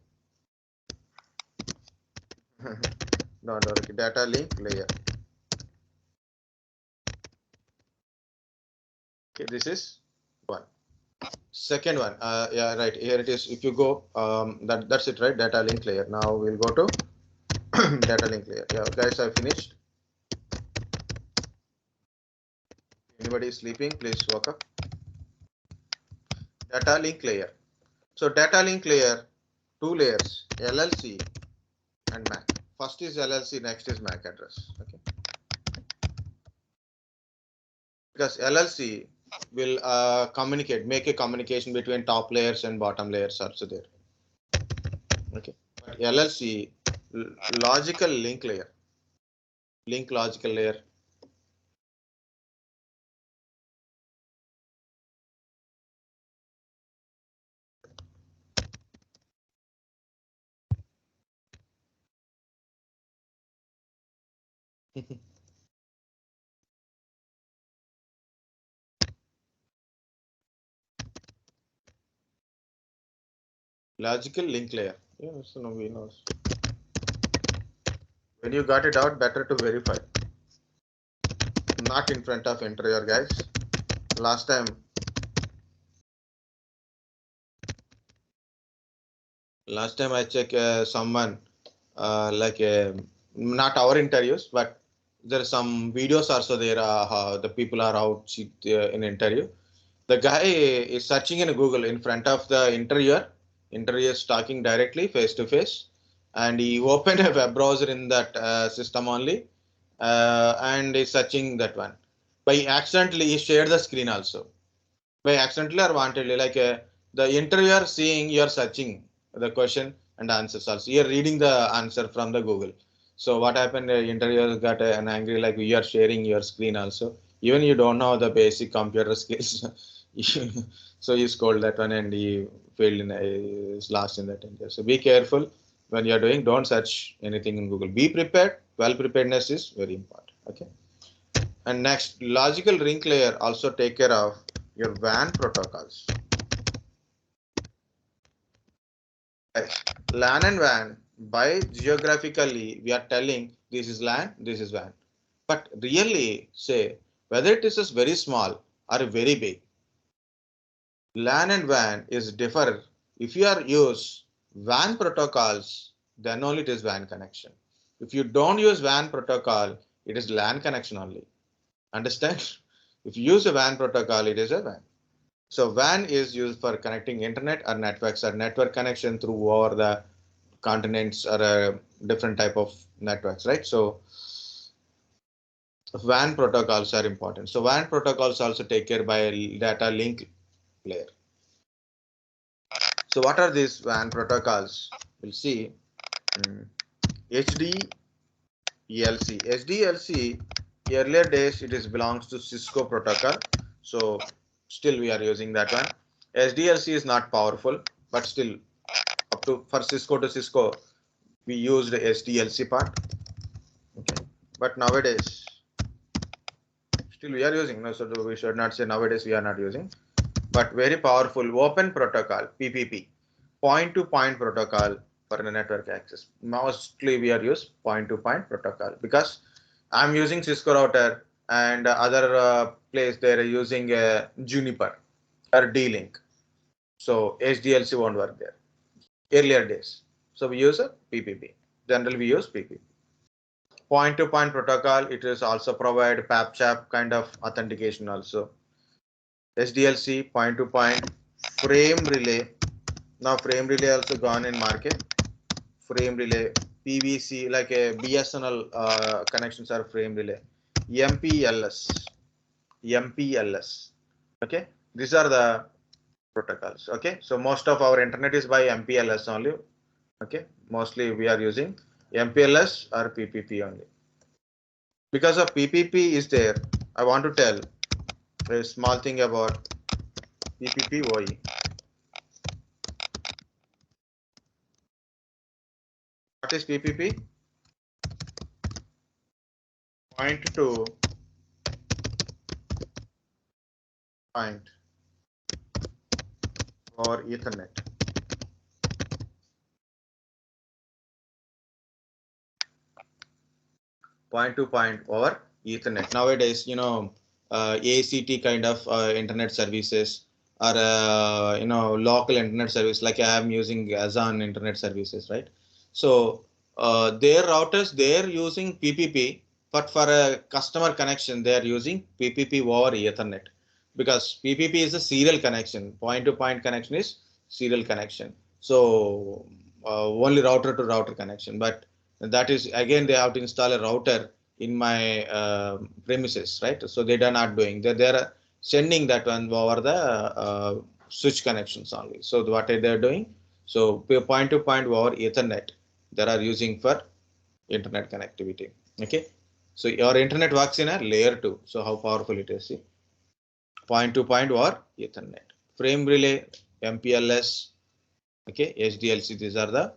No, data link layer. Okay, this is one. Second one, yeah, right here it is. If you go, that's it, right? Data link layer. Now we'll go to data link layer. Yeah, guys, I finished. Anybody is sleeping? Please wake up. Data link layer. So data link layer, two layers, LLC and MAC. First is LLC, next is MAC address. Okay. Because LLC will make a communication between top layers and bottom layers also there. Okay. But LLC, logical link layer, logical layer. Logical link layer. Yeah, so now we know. When you got it out, better to verify. Not in front of interior, guys. Last time I checked someone not our interviews, but there are some videos also there. How the people are out in interview. The guy is searching in Google in front of the interviewer. Interviewer is talking directly face to face, and he opened a web browser in that system only, and is searching that one. By accidentally, he shared the screen also. By accidentally or wantedly, the interviewer seeing you're searching the question and answers also. You're reading the answer from the Google. So what happened? The interviewer got an angry, like you are sharing your screen also. Even you don't know the basic computer skills. So he scolded that one and he failed in is lost in that interview. So be careful when you're doing. Don't search anything in Google. Be prepared. Well preparedness is very important. Okay. And next, logical link layer also take care of your WAN protocols. LAN and WAN, by geographically, we are telling this is LAN, this is WAN. But really, say, whether it is very small or very big, LAN and WAN is differ. If you are use WAN protocols, then only it is WAN connection. If you don't use WAN protocol, it is LAN connection only. Understand? If you use a WAN protocol, it is a WAN. So WAN is used for connecting internet or networks or network connection through over the continents or a different type of networks, right? So WAN protocols are important. So WAN protocols also take care by a data link layer. So what are these WAN protocols? We'll see. HDLC. HDLC, earlier days it is belongs to Cisco protocol. So still we are using that one. SDLC is not powerful, but still up to for Cisco to Cisco, we used the SDLC part. Okay, but nowadays still we are using. No, so we should not say nowadays we are not using, but very powerful open protocol PPP, point-to-point protocol for the network access. Mostly we are use point-to-point protocol because I'm using Cisco router and other place they are using Juniper or D-Link. So HDLC won't work there. Earlier days. So we use a PPP. Generally we use PPP. Point-to-point protocol, it is also provide PAP-CHAP kind of authentication also. SDLC, point-to-point, frame relay. Now frame relay also gone in market. Frame relay, PVC, like a BSNL connections are frame relay. MPLS. Okay, these are the protocols. Okay, so most of our internet is by MPLS only. Okay, mostly we are using MPLS or PPP only. Because of PPP is there, I want to tell a small thing about PPP OE. What is PPP? Point to point or Ethernet. Point-to-point over Ethernet. Nowadays, you know, ACT kind of internet services or local internet service, like I am using Azan internet services, right? So their routers, they're using PPP, but for a customer connection, they are using PPP over Ethernet because PPP is a serial connection. Point-to-point connection is serial connection. So only router to router connection, but that is again they have to install a router in my premises, right? So they are not doing that. They're sending that one over the switch connections only. So what they're doing? So point to point over Ethernet they are using for internet connectivity. Okay. So your internet works in a layer 2. So how powerful it is? See? Point to point over Ethernet. Frame relay, MPLS, okay, HDLC, these are the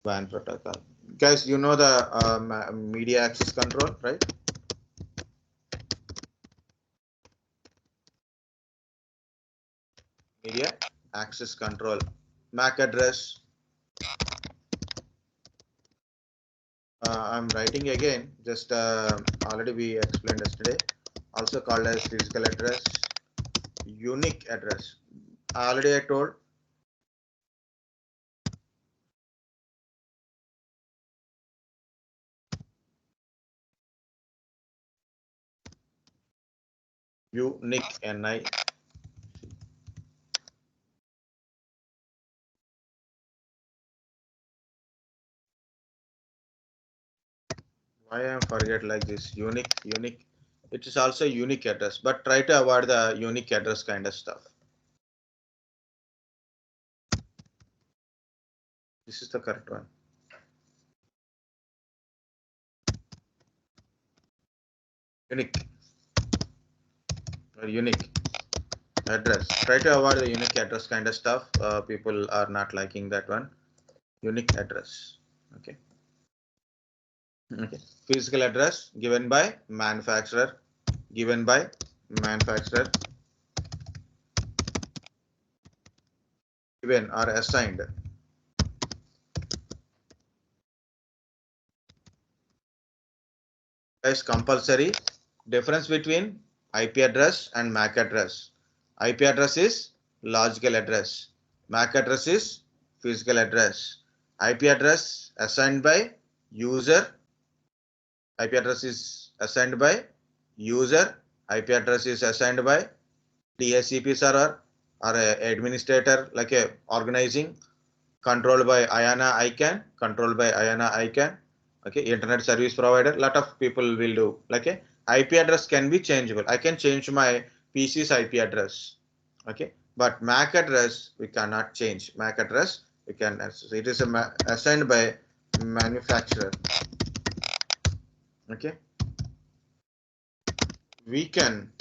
WAN protocol. Guys, you know the media access control, right? Media access control, MAC address. I'm writing again, just already we explained yesterday, also called as physical address, unique address. Already I told. Unique, NI. Why I am forget like this, unique. It is also unique address, but try to avoid the unique address kind of stuff. This is the correct one. Unique or unique address. Try to avoid the unique address kind of stuff. People are not liking that one. Unique address. Okay. Okay. Physical address given by manufacturer. Given by manufacturer. Given or assigned. Is compulsory. Difference between IP address and MAC address. IP address is logical address. MAC address is physical address. IP address assigned by user. IP address is assigned by user. IP address is assigned by DHCP server or a administrator, like a organizing, controlled by IANA ICANN, controlled by IANA ICANN. Okay, internet service provider. Lot of people will do like a IP address can be changeable. I can change my PC's IP address. Okay, but MAC address we cannot change. MAC address we can. It is assigned by manufacturer. Okay, we can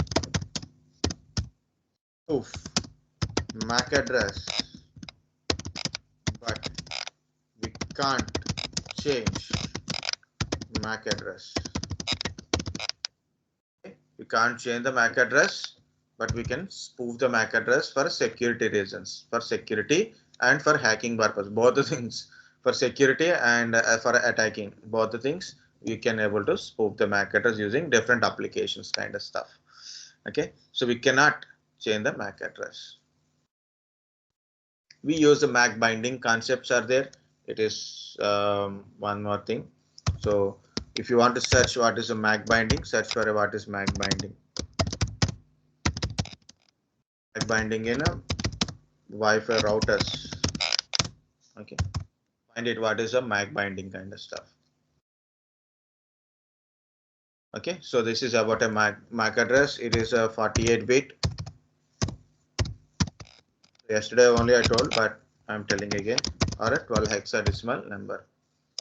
spoof MAC address, but we can't change MAC address. Okay. We can't change the MAC address, but we can spoof the MAC address for security reasons, for security and for hacking purpose. Both the things, for security and for attacking, both the things we can able to spoof the MAC address using different applications kind of stuff. Okay, so we cannot change the MAC address. We use the MAC binding concepts are there. It is one more thing. So if you want to search what is a MAC binding, search for what is MAC binding. MAC binding in a Wi-Fi routers. Okay, find it what is a MAC binding kind of stuff. Okay, so this is about a MAC address. It is a 48-bit. Yesterday only I told, but I'm telling again, or a 12 hexadecimal number.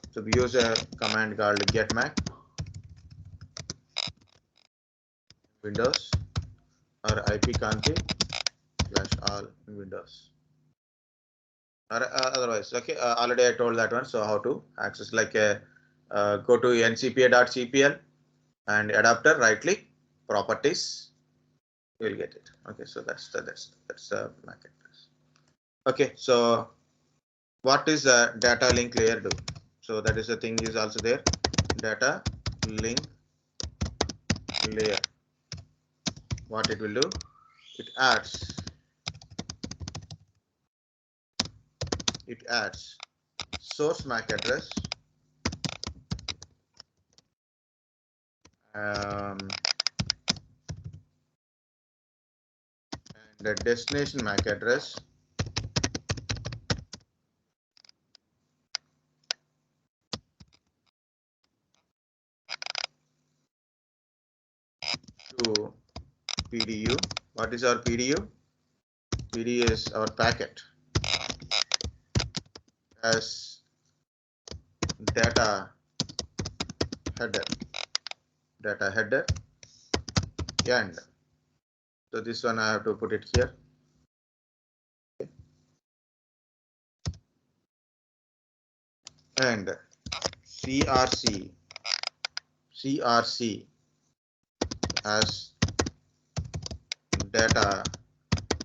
So we use a command called getMAC Windows or ipconfig /all in Windows. Or otherwise, okay, already I told that one. So how to access, like a go to ncpa.cpl and adapter, right click, properties, you will get it. Okay, so that's the MAC address. Okay, so what is the data link layer do? So that is the thing is also there. Data link layer. What it will do? It adds source MAC address and the destination MAC address to PDU. What is our PDU? PDU is our packet as data header. And so this one I have to put it here. And CRC as data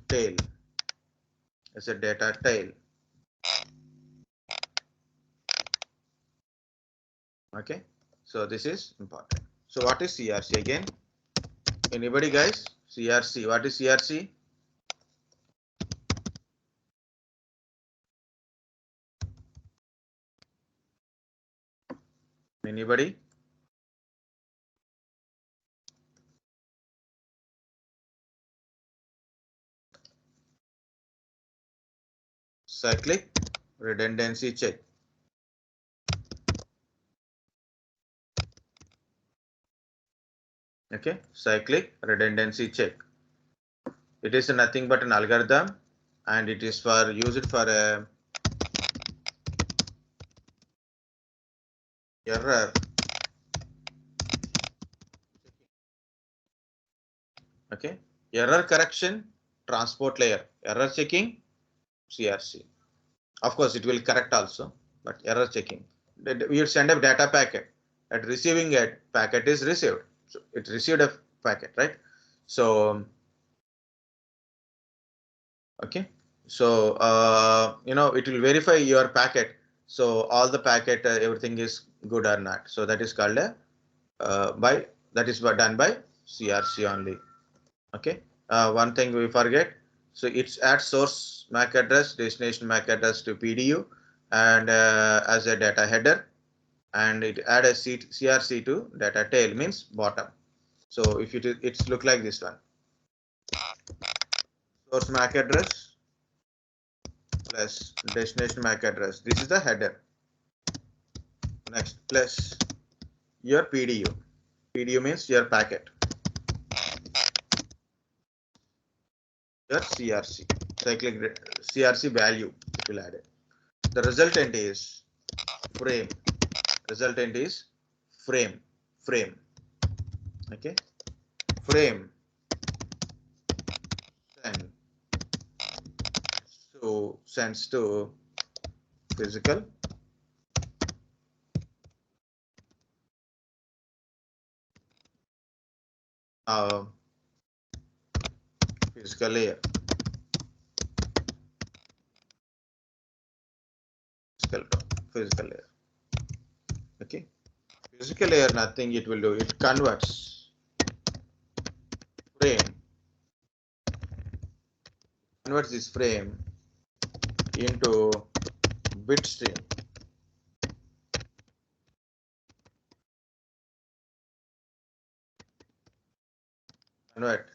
tail, as a data tail. Okay, so this is important. So what is CRC again? Anybody guys? CRC, what is CRC? Anybody? Cyclic redundancy check. Okay, cyclic redundancy check. It is nothing but an algorithm, and it is for used for a error. Okay, error correction, transport layer, error checking, CRC. Of course, it will correct also, but error checking. We send a data packet. At receiving a packet is received. So it received a packet, right? So, okay. So, it will verify your packet. So all the packet, everything is good or not. So that is called a that is done by CRC only. Okay. One thing we forget. So it's add source MAC address, destination MAC address to PDU, and as a data header, and it add a CRC to data tail, means bottom. So if it's look like this one. Source MAC address plus destination MAC address. This is the header. Next, plus your PDU. PDU means your packet. Your CRC, cyclic CRC value, it will add it. The resultant is frame. Resultant is frame. Okay. Frame sends to physical physical layer. Physical layer. Okay. Physical layer, nothing it will do. It converts frame. Converts this frame into bit stream. Convert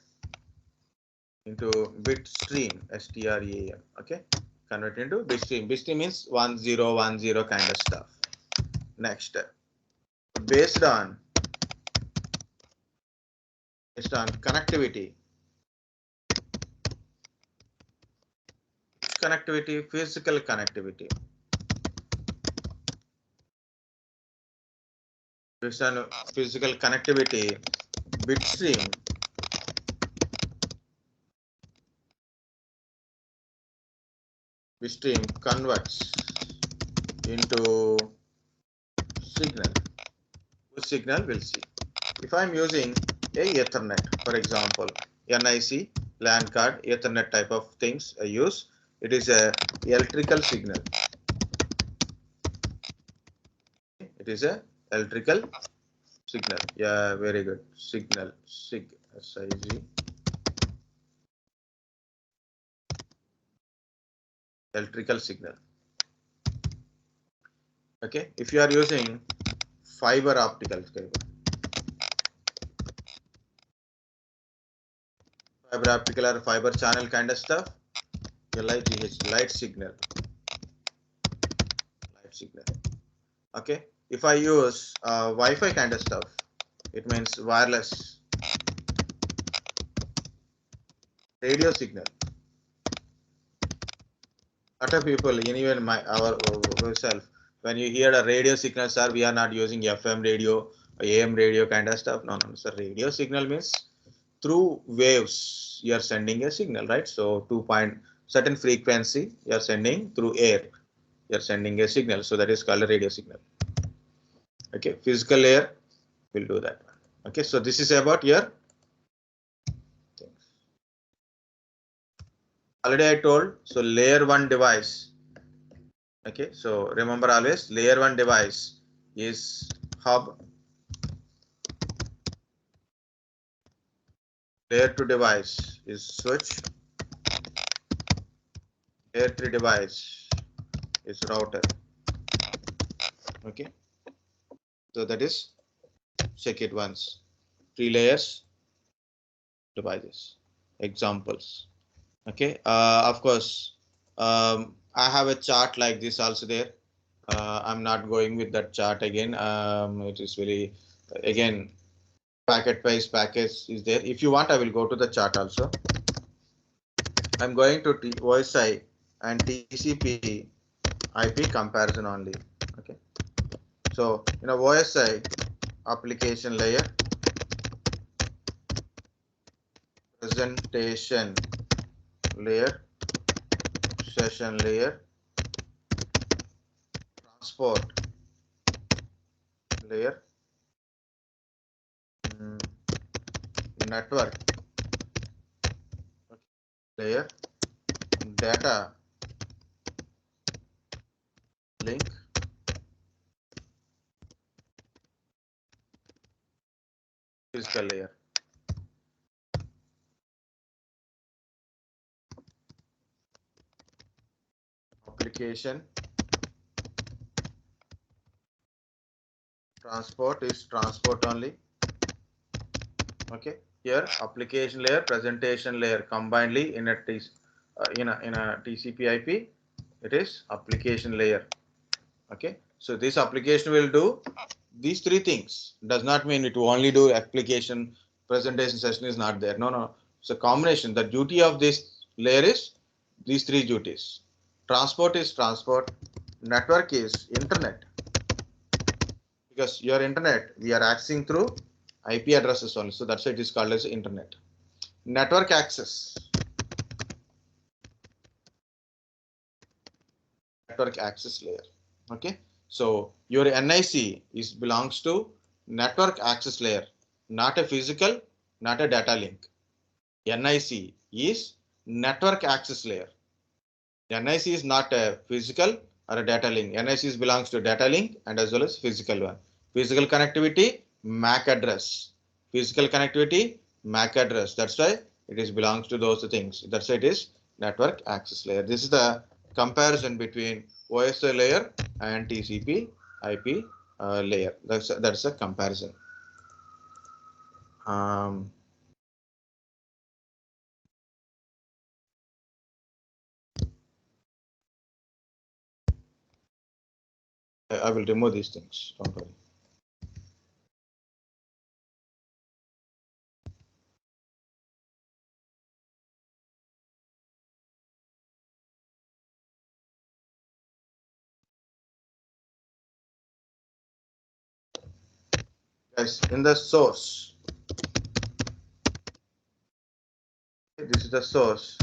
into bit stream, STREAM. Okay, convert into bit stream. Bit stream means 1010 kind of stuff. Next, based on connectivity. Connectivity, physical connectivity. Based on physical connectivity, bitstream converts into signal. Which signal we'll see. If I'm using a Ethernet, for example, NIC, LAN card, Ethernet type of things I use, it is a electrical signal. It is a electrical signal. Yeah, very good. Signal, SIG. Electrical signal. Okay, if you are using fiber optical cable, fiber optical or fiber channel kind of stuff, light signal. Okay, if I use Wi-Fi kind of stuff, it means wireless radio signal. A lot of people, even ourselves, when you hear a radio signal, sir, we are not using FM radio, AM radio kind of stuff. No, sir. Radio signal means through waves you are sending a signal, right? So certain frequency you are sending through air. You are sending a signal, so that is called a radio signal. Okay, physical layer will do that one. Okay, so this is about your things. Already I told, so layer 1 device. Okay, so remember always layer 1 device is hub. Layer 2 device is switch. Layer 3 device is router. Okay, so that is check it once. 3 layers devices. Examples. Okay, of course, I have a chart like this also there. I'm not going with that chart again. It is very, again, packet-wise package is there. If you want, I will go to the chart also. I'm going to OSI and TCP IP comparison only. Okay, so in a OSI application layer, presentation layer, session layer, transport layer, network layer, data link, physical layer. Application transport is transport only. Okay, here application layer, presentation layer combinedly in a TCP IP, it is application layer. Okay, so this application will do these 3 things. Does not mean it will only do application, presentation, session is not there. No, no, it's a combination. The duty of this layer is these 3 duties. Transport is transport, network is internet, because your internet we are accessing through IP addresses only, so that's why it is called as internet. Network access, network access layer. Okay, so your NIC is belongs to network access layer, not a physical, not a data link. NIC is network access layer. NIC is not a physical or a data link. NIC belongs to data link and as well as physical one. Physical connectivity, MAC address. Physical connectivity, MAC address. That's why it is belongs to those things. That's why it is network access layer. This is the comparison between OSI layer and TCP IP layer. That's a comparison. I will remove these things. Don't worry. Guys, in the source, this is the source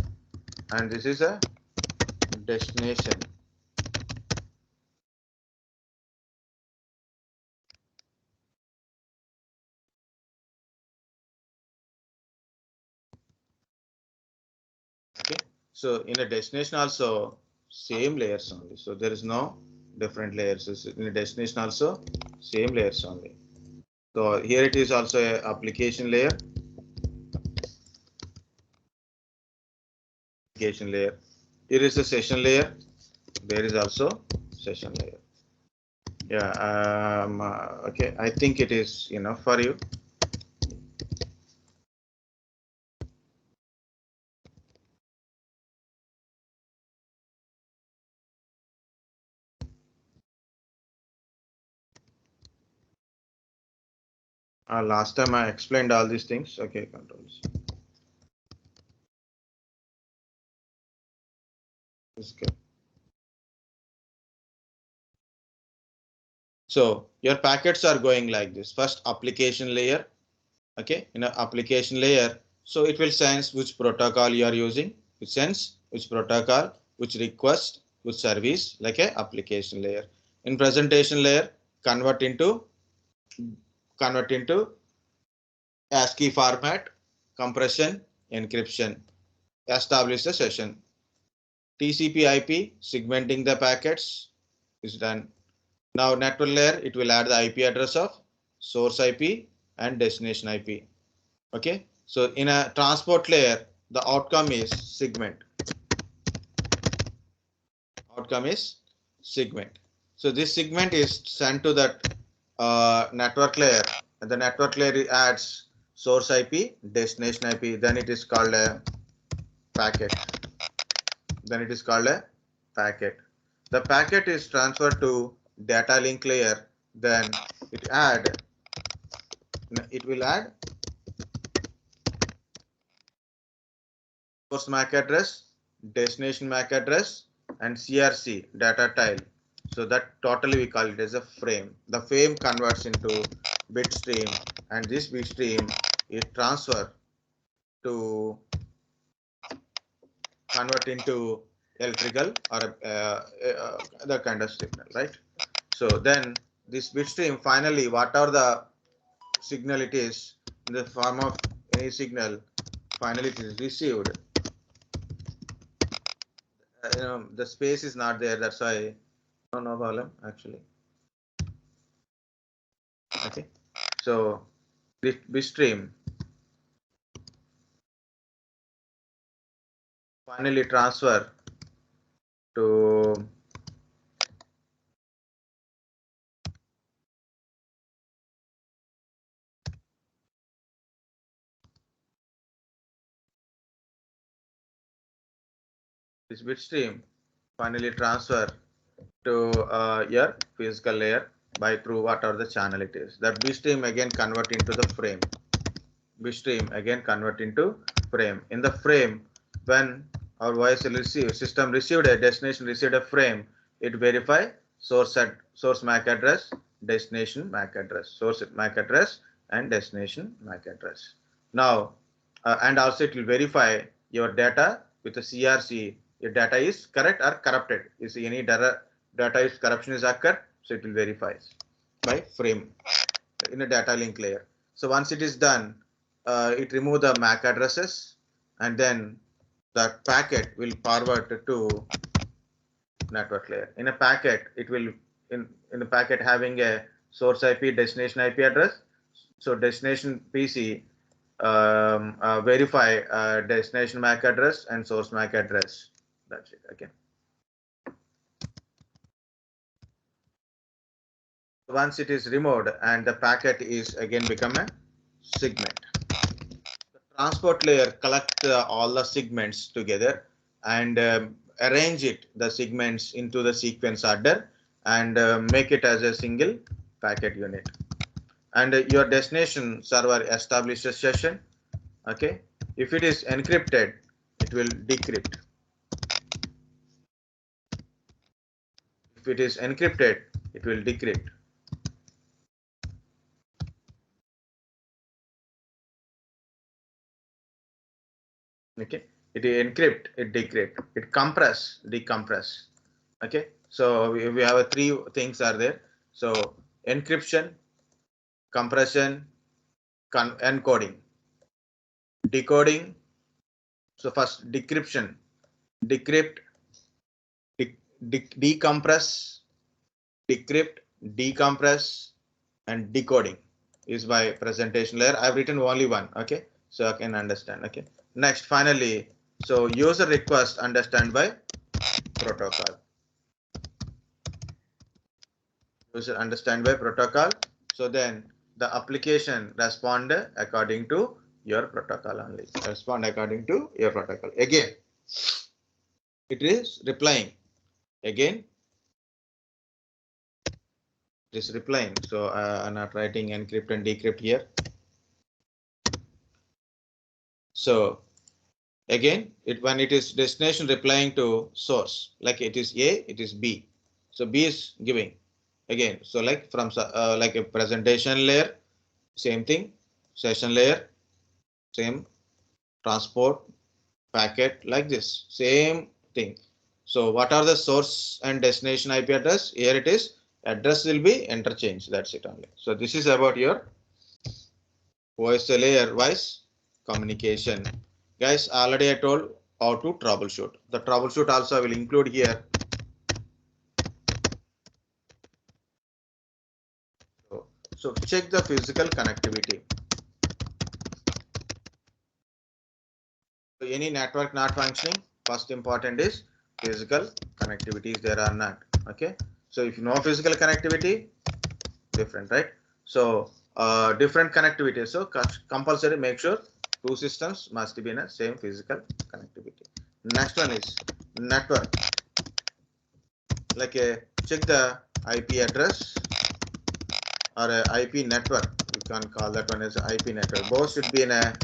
and this is a destination. Okay, so in a destination also same layers only, so there is no different layers. In a destination also same layers only. So here it is also a application layer, application layer. Here is a session layer, there is also session layer. Yeah, okay, I think it is enough for you. Last time I explained all these things. Okay, controls. Okay. So your packets are going like this. First application layer. Okay, in an application layer, so it will sense which protocol you are using. It sense which protocol, which request, which service, like a application layer. In presentation layer, convert into convert into ASCII format, compression, encryption, establish the session. TCP IP, segmenting the packets is done. Now network layer, it will add the IP address of source IP and destination IP. Okay, so in a transport layer, the outcome is segment. Outcome is segment. So this segment is sent to that network layer, and the network layer adds source IP, destination IP. Then it is called a packet. Then it is called a packet. The packet is transferred to Datalink layer. Then it will add source MAC address, destination MAC address, and CRC data tile. So that totally we call it as a frame. The frame converts into bit stream, and this bit stream is transferred to convert into electrical or the kind of signal, right? So then this bit stream finally, whatever the signal it is in the form of any signal, finally it is received. The space is not there, that's why no problem actually. Okay, so this bit stream finally transfer to this bit stream finally transfer to your physical layer by through whatever the channel it is. That bit stream again convert into the frame. Bit stream again convert into frame. In the frame, when our voice system received a destination received a frame, it verify source MAC address, destination MAC address, source MAC address, and destination MAC address. Now, and also it will verify your data with the CRC. Your data is correct or corrupted. Is any data is corruption is occurred, so it will verify by frame in a data link layer. So once it is done, it remove the MAC addresses, and then the packet will forward to network layer. In a packet, it will in a packet having a source IP, destination IP address. So destination PC verify destination MAC address and source MAC address. That's it. Okay. Once it is removed and the packet is again become a segment. The transport layer collect all the segments together and arrange the segments into the sequence order and make it as a single packet unit. And your destination server establishes session. Okay. If it is encrypted, it will decrypt. If it is encrypted, it will decrypt. Okay, it encrypt, it decrypt, it compress, decompress. Okay, so we have three things are there. So encryption, compression, encoding, decoding. So first decryption, decrypt, decompress, decrypt, decompress, and decoding is by presentation layer. I've written only one. Okay, so I can understand. Okay, next finally, so user request understand by protocol. User understand by protocol. So then the application respond according to your protocol only. Respond according to your protocol. Again, it is replying. Again, it is replying. So I'm not writing encrypt and decrypt here. So again, when it is destination replying to source, like it is A, it is B. So B is giving again. So like from like a presentation layer, same thing, session layer, same transport packet like this, same thing. So what are the source and destination IP address? Here it is Address will be interchanged. That's it only. So this is about your OSI layer wise communication. Guys, already I told how to troubleshoot. The troubleshoot also I will include here. So check the physical connectivity. So any network not functioning, first important is physical connectivity is there or not. Okay. So if you know physical connectivity, different, right? So different connectivity. So compulsory make sure two systems must be in a same physical connectivity. Next one is network. Like check the IP address or a IP network. You can call that one as IP network. Both should be in a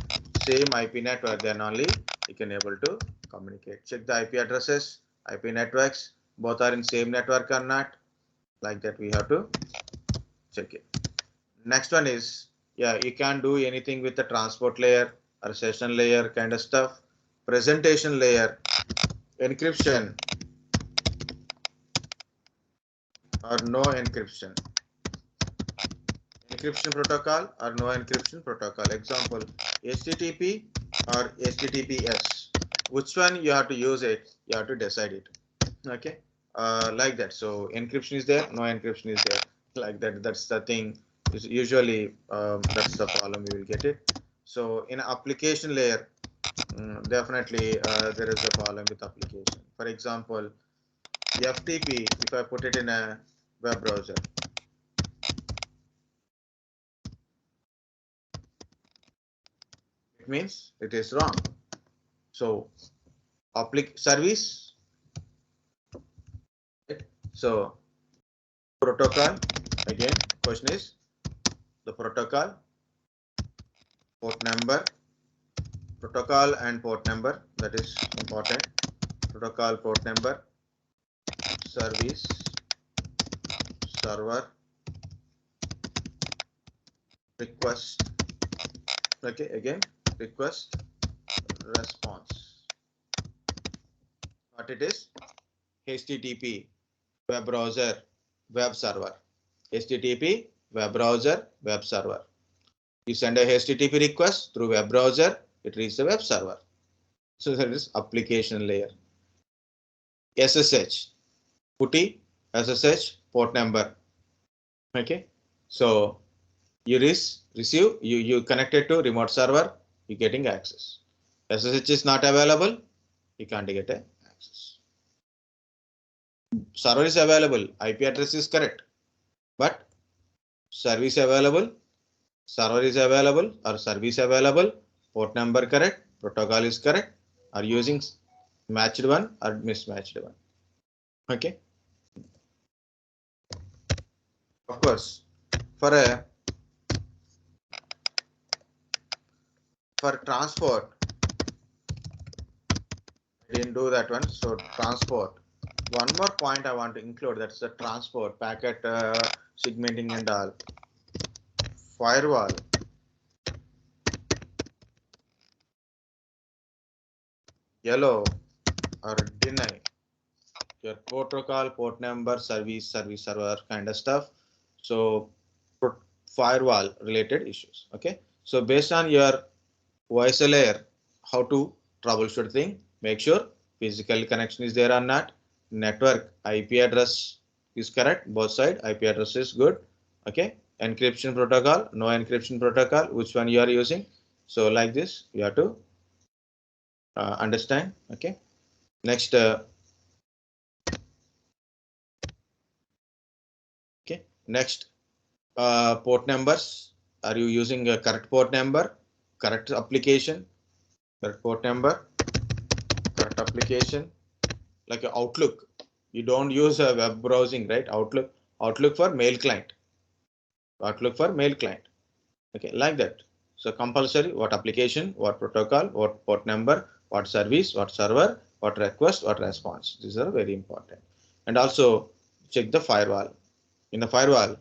same IP network. Then only you can able to communicate. Check the IP addresses, IP networks. Both are in same network or not. Like that we have to check it. Next one is, yeah, you can do anything with the transport layer or session layer kind of stuff. Presentation layer, encryption or no encryption. Encryption protocol or no encryption protocol. Example, HTTP or HTTPS. Which one you have to use it, you have to decide it. Okay, like that. So encryption is there, no encryption is there. Like that. That's the thing. Usually that's the problem we will get it. So in application layer, definitely there is a problem with application. For example, FTP, if I put it in a web browser, it means it is wrong. So service, right? So protocol, again question is the protocol, port number, protocol and port number, that is important. Protocol, port number, service, server, request. Okay, again request, response. What it is? HTTP, web browser, web server. HTTP, web browser, web server. You send a HTTP request through web browser, it reaches the web server. So that is application layer. SSH, PuTTY, SSH, port number. Okay, so you receive, you connected to remote server, you getting access. SSH is not available, you can't get access. Server is available, IP address is correct, but service available, server is available or service available, port number correct, protocol is correct, are using matched one or mismatched one. Okay. Of course, for transport, I didn't do that one. So transport. One more point I want to include, that's the transport packet segmenting and all. Firewall. Yellow or deny your protocol, port number, service, server kind of stuff. So firewall related issues. Okay. So based on your OSI layer, how to troubleshoot thing, make sure physical connection is there or not. Network IP address is correct. Both side IP address is good. Okay. Encryption protocol, no encryption protocol, which one you are using. So like this, you have to understand. Okay. Next. Okay. Next. Port numbers. Are you using a correct port number? Correct application? Correct port number? Correct application? Like Outlook. You don't use a web browsing, right? Outlook for mail client. Outlook for mail client. Okay, like that. So compulsory, what application, what protocol, what port number, what service, what server, what request, what response. These are very important. And also check the firewall. In the firewall,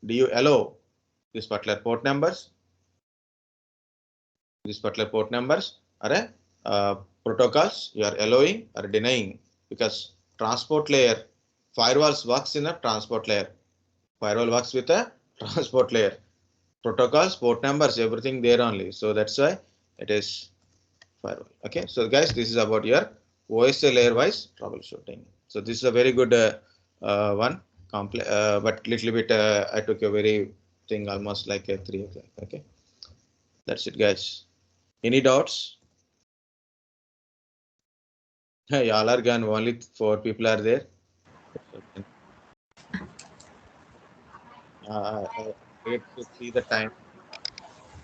do you allow this particular port numbers? These particular port numbers are protocols you are allowing or denying, because transport layer, firewalls works in a transport layer. Firewall works with a transport layer. Protocols, port numbers, everything there only. So that's why it is firewall. Okay. So guys, this is about your OSI layer wise troubleshooting. So this is a very good one. But little bit I took a very thing almost like a 3 o'clock. Okay. That's it, guys. Any doubts? Hey, y'all are gone. Only 4 people are there. Great to see the time.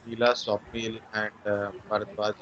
Leela, Swapnil, and Bharadwaj